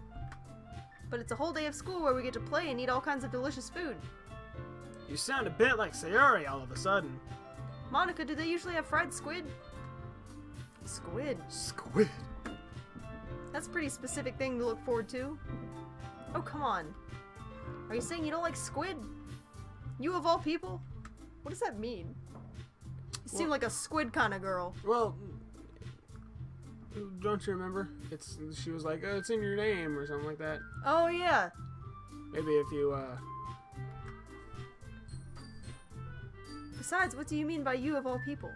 But it's a whole day of school where we get to play and eat all kinds of delicious food. You sound a bit like Sayori all of a sudden. Monica, do they usually have fried squid? Squid? Squid. That's a pretty specific thing to look forward to. Oh, come on. Are you saying you don't like squid? You of all people? What does that mean? You seem like a squid kind of girl. Well, don't you remember? She was like, oh, it's in your name or something like that. Oh, yeah. Maybe if you, Besides, what do you mean by you of all people?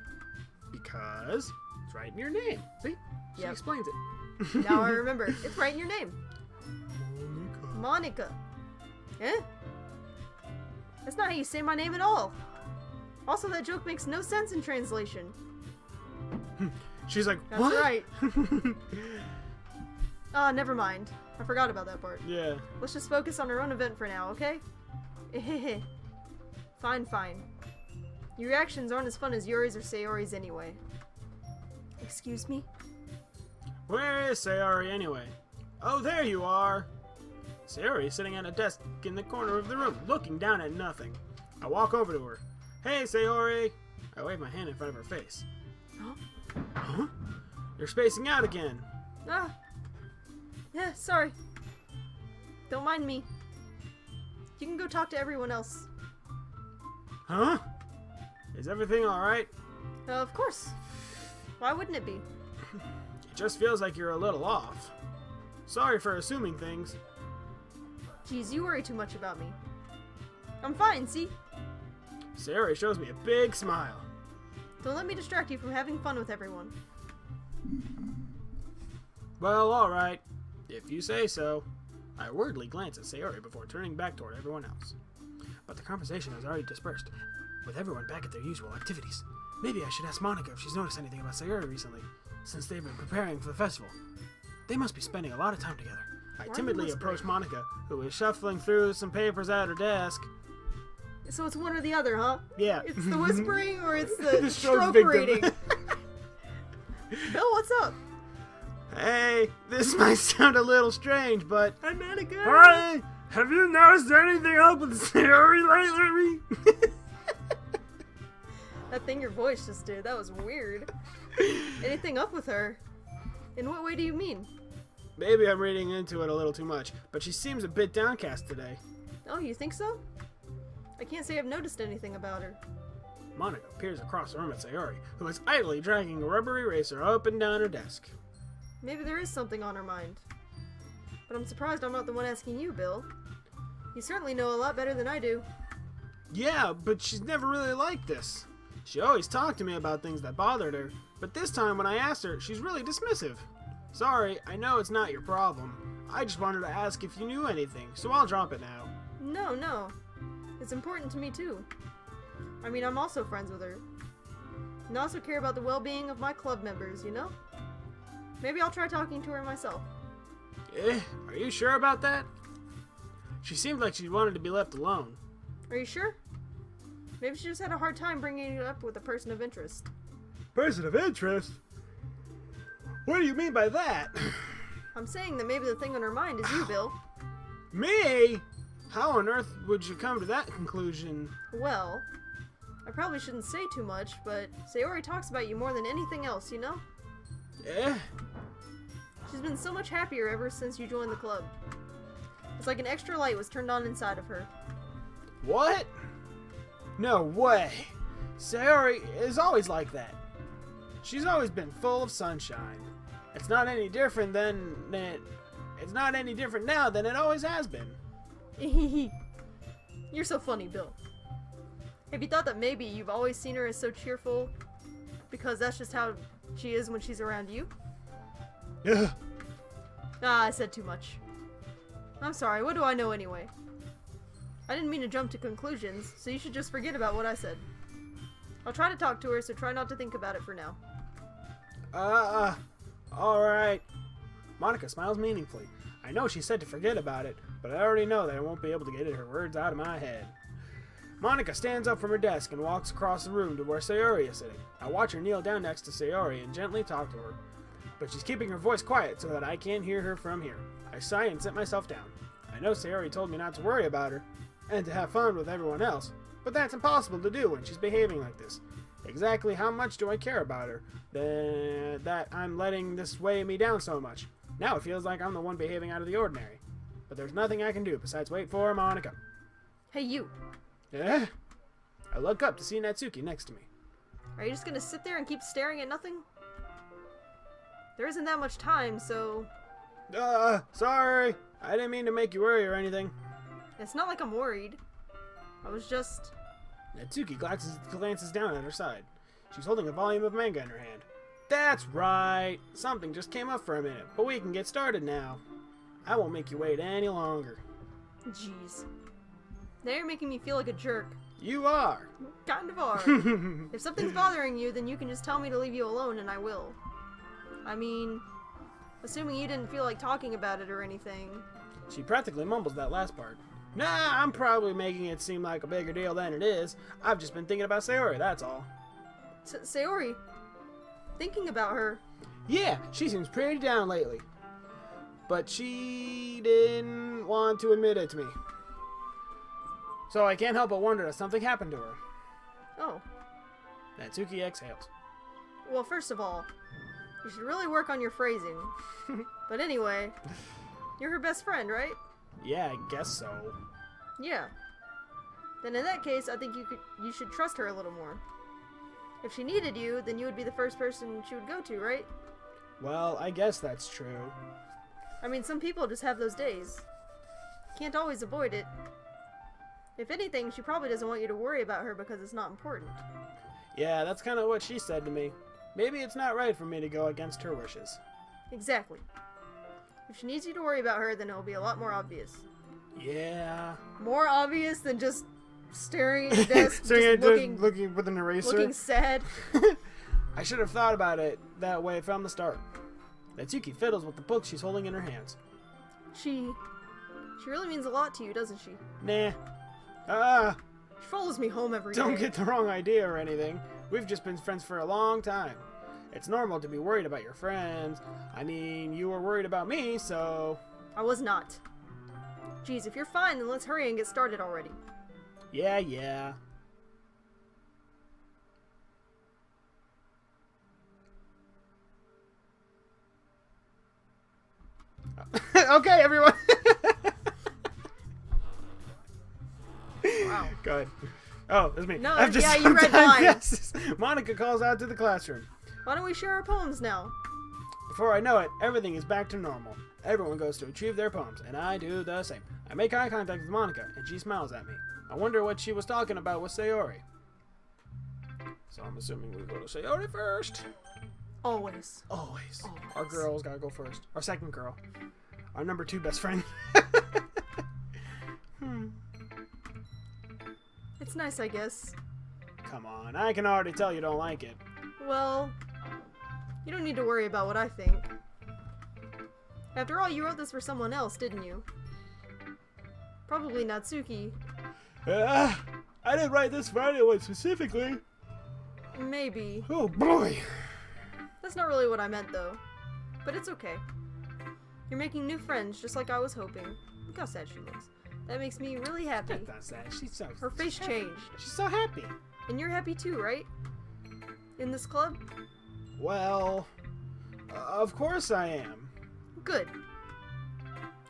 Because it's right in your name. See? She Yep. explains it. Now I remember. It's right in your name. Monica. Eh? That's not how you say my name at all. Also, that joke makes no sense in translation. She's like, That's what? right. Ah, never mind. I forgot about that part. Yeah. Let's just focus on our own event for now, okay? Fine, fine. Your reactions aren't as fun as Yuri's or Sayori's anyway. Excuse me? Where is Sayori anyway? Oh, there you are. Sayori is sitting at a desk in the corner of the room, looking down at nothing. I walk over to her. Hey, Sayori. I wave my hand in front of her face. Huh? Huh? You're spacing out again. Ah. Yeah, sorry. Don't mind me. You can go talk to everyone else. Huh? Is everything alright? Of course. Why wouldn't it be? It just feels like you're a little off. Sorry for assuming things. Geez, you worry too much about me. I'm fine, see? Sayori shows me a big smile. Don't let me distract you from having fun with everyone. Well, alright. If you say so. I worriedly glance at Sayori before turning back toward everyone else. But the conversation has already dispersed, with everyone back at their usual activities. Maybe I should ask Monica if she's noticed anything about Sayori recently, since they've been preparing for the festival. They must be spending a lot of time together. I timidly approach Monica, who is shuffling through some papers at her desk. So it's one or the other, huh? Yeah. It's the whispering or it's the, The stroke stroke victim. reading. Bill, what's up? Hey, this might sound a little strange, but... Hi, Monica. Hi! Have you noticed anything up with Sayori lately? That thing your voice just did, that was weird. Anything up with her? In what way do you mean? Maybe I'm reading into it a little too much, but she seems a bit downcast today. Oh, you think so? I can't say I've noticed anything about her. Monica peers across the room at Sayori, who is idly dragging a rubber eraser up and down her desk. Maybe there is something on her mind. But I'm surprised I'm not the one asking you, Bill. You certainly know a lot better than I do. Yeah, but she's never really like this. She always talked to me about things that bothered her, but this time when I asked her, she's really dismissive. Sorry, I know it's not your problem. I just wanted to ask if you knew anything, so I'll drop it now. No. It's important to me too. I mean, I'm also friends with her. And I also care about the well-being of my club members, you know? Maybe I'll try talking to her myself. Are you sure about that? She seemed like she wanted to be left alone. Are you sure? Maybe she just had a hard time bringing it up with a person of interest. Person of interest? What do you mean by that? I'm saying that maybe the thing on her mind is you, Bill. Me? How on earth would you come to that conclusion? Well, I probably shouldn't say too much, but Sayori talks about you more than anything else, you know? She's been so much happier ever since you joined the club. It's like an extra light was turned on inside of her. What? No way. Sayori is always like that. She's always been full of sunshine. It's not any different it's not any different now than it always has been. You're so funny, Bill. Have you thought that maybe you've always seen her as so cheerful because that's just how she is when she's around you? Yeah. Ah, I said too much. I'm sorry, what do I know anyway? I didn't mean to jump to conclusions, so you should just forget about what I said. I'll try to talk to her, so try not to think about it for now. Alright. Monica smiles meaningfully. I know she said to forget about it, but I already know that I won't be able to get her words out of my head. Monica stands up from her desk and walks across the room to where Sayori is sitting. I watch her kneel down next to Sayori and gently talk to her, but she's keeping her voice quiet so that I can't hear her from here. I sigh and sit myself down. I know Sayori told me not to worry about her, and to have fun with everyone else, but that's impossible to do when she's behaving like this. Exactly how much do I care about her, that I'm letting this weigh me down so much? Now it feels like I'm the one behaving out of the ordinary. But there's nothing I can do besides wait for Monica. Hey, you. Eh? I look up to see Natsuki next to me. Are you just gonna sit there and keep staring at nothing? There isn't that much time, so... Sorry. I didn't mean to make you worry or anything. It's not like I'm worried. I was just... Natsuki glances down at her side. She's holding a volume of manga in her hand. That's right. Something just came up for a minute, but we can get started now. I won't make you wait any longer. Jeez. Now you're making me feel like a jerk. You are. Kind of are. If something's bothering you, then you can just tell me to leave you alone and I will. I mean, assuming you didn't feel like talking about it or anything. She practically mumbles that last part. Nah, I'm probably making it seem like a bigger deal than it is. I've just been thinking about Sayori, that's all. Sayori? Thinking about her? Yeah, she seems pretty down lately. But she didn't want to admit it to me. So I can't help but wonder if something happened to her. Oh. Natsuki exhales. Well, first of all, you should really work on your phrasing. But anyway, you're her best friend, right? Yeah, I guess so. Yeah. Then in that case, I think you should trust her a little more. If she needed you, then you would be the first person she would go to, right? Well, I guess that's true. I mean, some people just have those days. Can't always avoid it. If anything, she probably doesn't want you to worry about her because it's not important. Yeah, that's kind of what she said to me. Maybe it's not right for me to go against her wishes. Exactly. If she needs you to worry about her, then it will be a lot more obvious. Yeah. More obvious than just staring at your desk, looking with an eraser. Looking sad. I should have thought about it that way from the start. Natsuki fiddles with the book she's holding in her hands. She really means a lot to you, doesn't she? Nah. She follows me home every day. Don't get the wrong idea or anything. We've just been friends for a long time. It's normal to be worried about your friends. I mean, you were worried about me, so... I was not. Geez, if you're fine, then let's hurry and get started already. Yeah. Okay, everyone. Wow. Go ahead. Oh, that's me. No, I've just yeah, you read mine. Yes. Monica calls out to the classroom. Why don't we share our poems now? Before I know it, everything is back to normal. Everyone goes to retrieve their poems, and I do the same. I make eye contact with Monica, and she smiles at me. I wonder what she was talking about with Sayori. So I'm assuming we go to Sayori first. Always. Always. Our girl's gotta go first. Our second girl. Our number 2 best friend. It's nice, I guess. Come on, I can already tell you don't like it. Well, you don't need to worry about what I think. After all, you wrote this for someone else, didn't you? Probably Natsuki. I didn't write this for anyone specifically. Maybe. Oh boy. That's not really what I meant, though. But it's okay. You're making new friends, just like I was hoping. Look how sad she looks. That makes me really happy. That's not sad. She's so... Her face changed. She's so happy. And you're happy too, right? In this club? Well, of course I am. Good.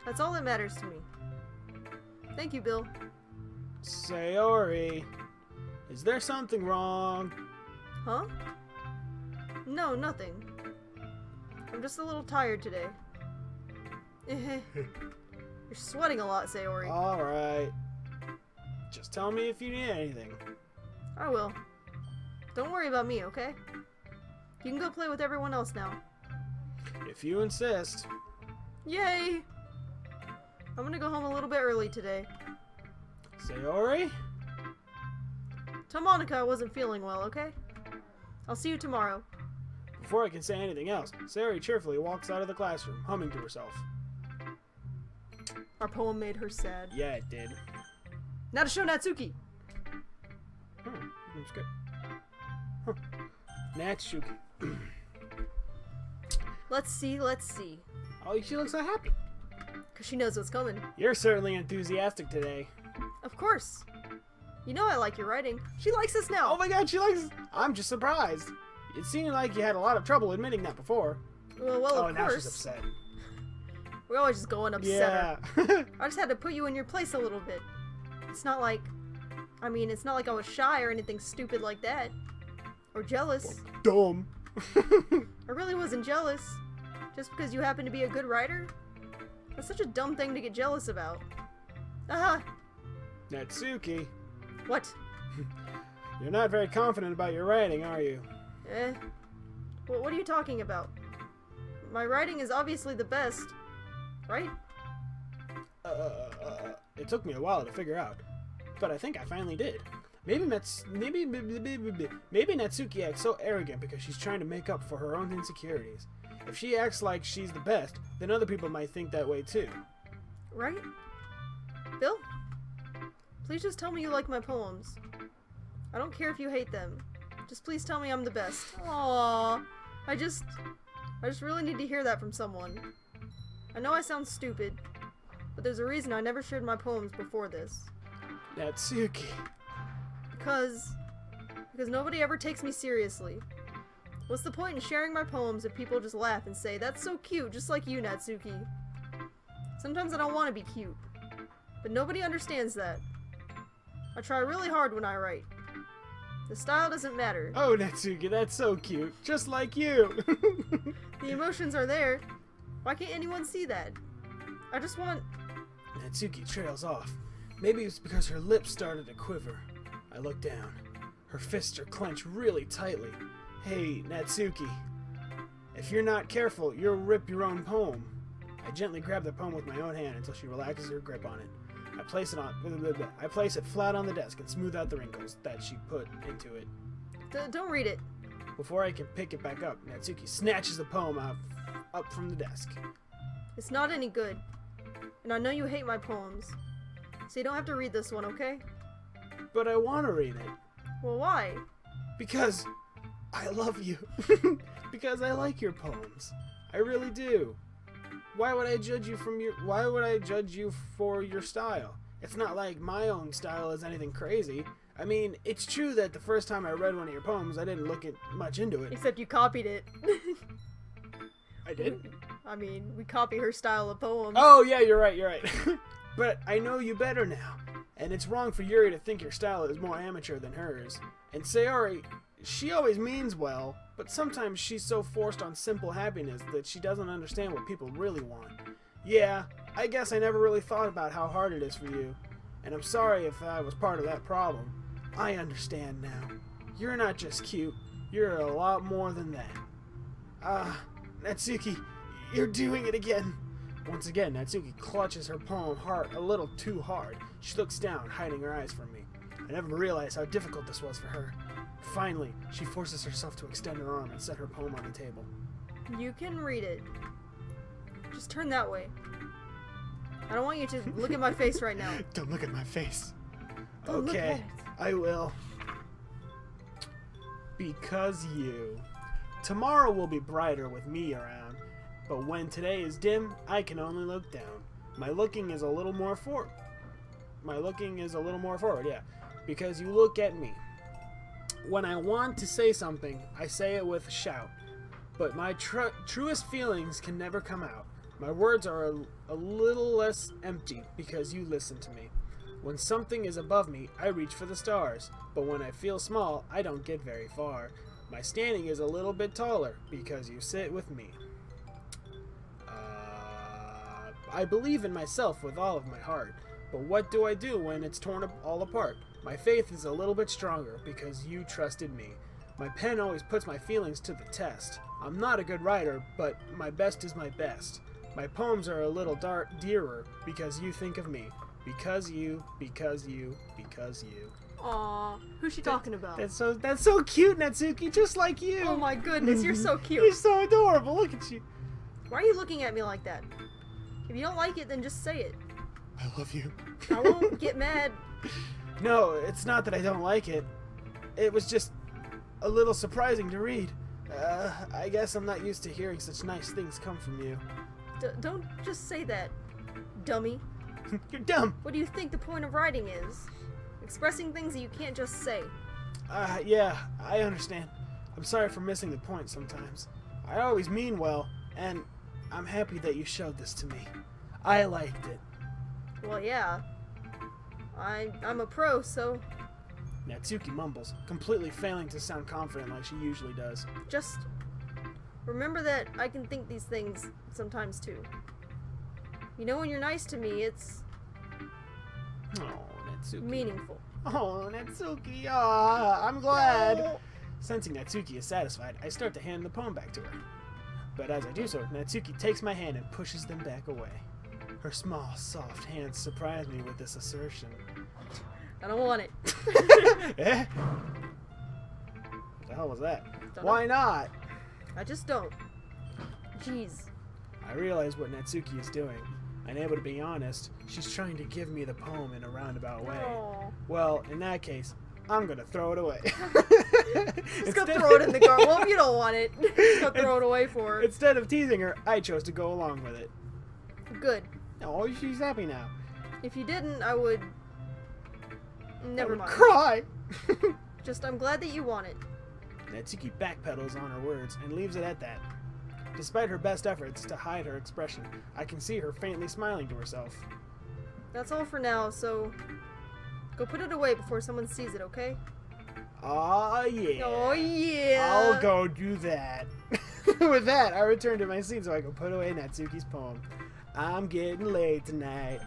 That's all that matters to me. Thank you, Bill. Sayori, is there something wrong? Huh? No, nothing. I'm just a little tired today. You're sweating a lot, Sayori. Alright. Just tell me if you need anything. I will. Don't worry about me, okay? You can go play with everyone else now. If you insist. Yay! I'm gonna go home a little bit early today. Sayori? Tell Monica I wasn't feeling well, okay? I'll see you tomorrow. Before I can say anything else, Sayori cheerfully walks out of the classroom, humming to herself. Our poem made her sad. Yeah, it did. Now to show Natsuki! That's good. Huh. Natsuki. Let's see. Oh, she looks so happy. Cause she knows what's coming. You're certainly enthusiastic today. Of course. You know I like your writing. She likes us now. Oh my god, she likes... I'm just surprised. It seemed like you had a lot of trouble admitting that before. Well, oh, of now course. she's upset. We're always just going upset Yeah. her. I just had to put you in your place a little bit. It's not like I mean, it's not like I was shy or anything stupid like that. Or jealous. Dumb. I really wasn't jealous. Just because you happen to be a good writer? That's such a dumb thing to get jealous about. Aha! Natsuki, What? you're not very confident about your writing, are you? Well, what are you talking about? My writing is obviously the best. Right? It took me a while to figure out, but I think I finally did. Maybe Natsuki acts so arrogant because she's trying to make up for her own insecurities. If she acts like she's the best, then other people might think that way too. Right? Bill? Please just tell me you like my poems. I don't care if you hate them. Just please tell me I'm the best. Aww. I just really need to hear that from someone. I know I sound stupid, but there's a reason I never shared my poems before this. Natsuki. Because nobody ever takes me seriously. What's the point in sharing my poems if people just laugh and say, "That's so cute, just like you, Natsuki"? Sometimes I don't want to be cute, but nobody understands that. I try really hard when I write. The style doesn't matter. Oh, Natsuki, that's so cute, just like you. The emotions are there. Why can't anyone see that? I just want... Natsuki trails off. Maybe it's because her lips started to quiver. I look down. Her fists are clenched really tightly. Hey, Natsuki. If you're not careful, you'll rip your own poem. I gently grab the poem with my own hand until she relaxes her grip on it. I place it flat on the desk and smooth out the wrinkles that she put into it. Don't read it. Before I can pick it back up, Natsuki snatches the poem up from the desk. It's not any good. And I know you hate my poems. So you don't have to read this one, okay? But I want to read it. Well, why? Because I love you. Because I like your poems. I really do. Why would I judge you for your style? It's not like my own style is anything crazy. I mean, it's true that the first time I read one of your poems, I didn't look much into it. Except you copied it. I did? I mean, we copy her style of poems. Oh, yeah, you're right. But I know you better now. And it's wrong for Yuri to think your style is more amateur than hers. And Sayori, she always means well, but sometimes she's so forced on simple happiness that she doesn't understand what people really want. Yeah, I guess I never really thought about how hard it is for you. And I'm sorry if I was part of that problem. I understand now. You're not just cute, you're a lot more than that. Natsuki, you're doing it again. Once again, Natsuki clutches her poem a little too hard. She looks down, hiding her eyes from me. I never realized how difficult this was for her. Finally, she forces herself to extend her arm and set her poem on the table. You can read it. Just turn that way. I don't want you to look at my face right now. Don't look at my face. Don't look at Okay, it. I will. Because you. Tomorrow will be brighter with me around, but when today is dim, I can only look down. My looking is a little more forward, yeah, because you look at me. When I want to say something, I say it with a shout, but my truest feelings can never come out. My words are a little less empty because you listen to me. When something is above me, I reach for the stars, but when I feel small, I don't get very far. My standing is a little bit taller because you sit with me. I believe in myself with all of my heart, but what do I do when it's torn all apart? My faith is a little bit stronger because you trusted me. My pen always puts my feelings to the test. I'm not a good writer, but my best is my best. My poems are a little dearer because you think of me. Because you. Aw, who's she talking about? That's so cute, Natsuki, just like you. Oh my goodness, you're so cute. You're so adorable. Look at you. Why are you looking at me like that? If you don't like it, then just say it. I love you. I won't get mad. No, it's not that I don't like it. It was just a little surprising to read. I guess I'm not used to hearing such nice things come from you. Don't just say that, dummy. You're dumb. What do you think the point of writing is? Expressing things that you can't just say. Yeah, I understand. I'm sorry for missing the point sometimes. I always mean well, and I'm happy that you showed this to me. I liked it. Well, yeah. I'm a pro, so Natsuki mumbles, completely failing to sound confident like she usually does. Just remember that I can think these things sometimes too. You know, when you're nice to me, it's Oh, Natsuki. meaningful. Oh, Natsuki. I'm glad. No. Sensing Natsuki is satisfied, I start to hand the poem back to her. But as I do so, Natsuki takes my hand and pushes them back away. Her small, soft hands surprise me with this assertion. I don't want it. Eh? What the hell was that? Don't Why not? I just don't. Jeez. I realize what Natsuki is doing. Unable to be honest, she's trying to give me the poem in a roundabout way. Aw. Well, in that case, I'm gonna throw it away. Just go throw it in the garbage. Well, if you don't want it, just go throw it away for her. Instead of teasing her, I chose to go along with it. Good. Oh, she's happy now. If you didn't, I would. Never I would mind. cry. Just, I'm glad that you want it. Natsuki backpedals on her words and leaves it at that. Despite her best efforts to hide her expression, I can see her faintly smiling to herself. That's all for now, so go put it away before someone sees it, okay? Aw, yeah. Oh, yeah. I'll go do that. With that, I return to my seat so I can put away Natsuki's poem. I'm getting laid tonight.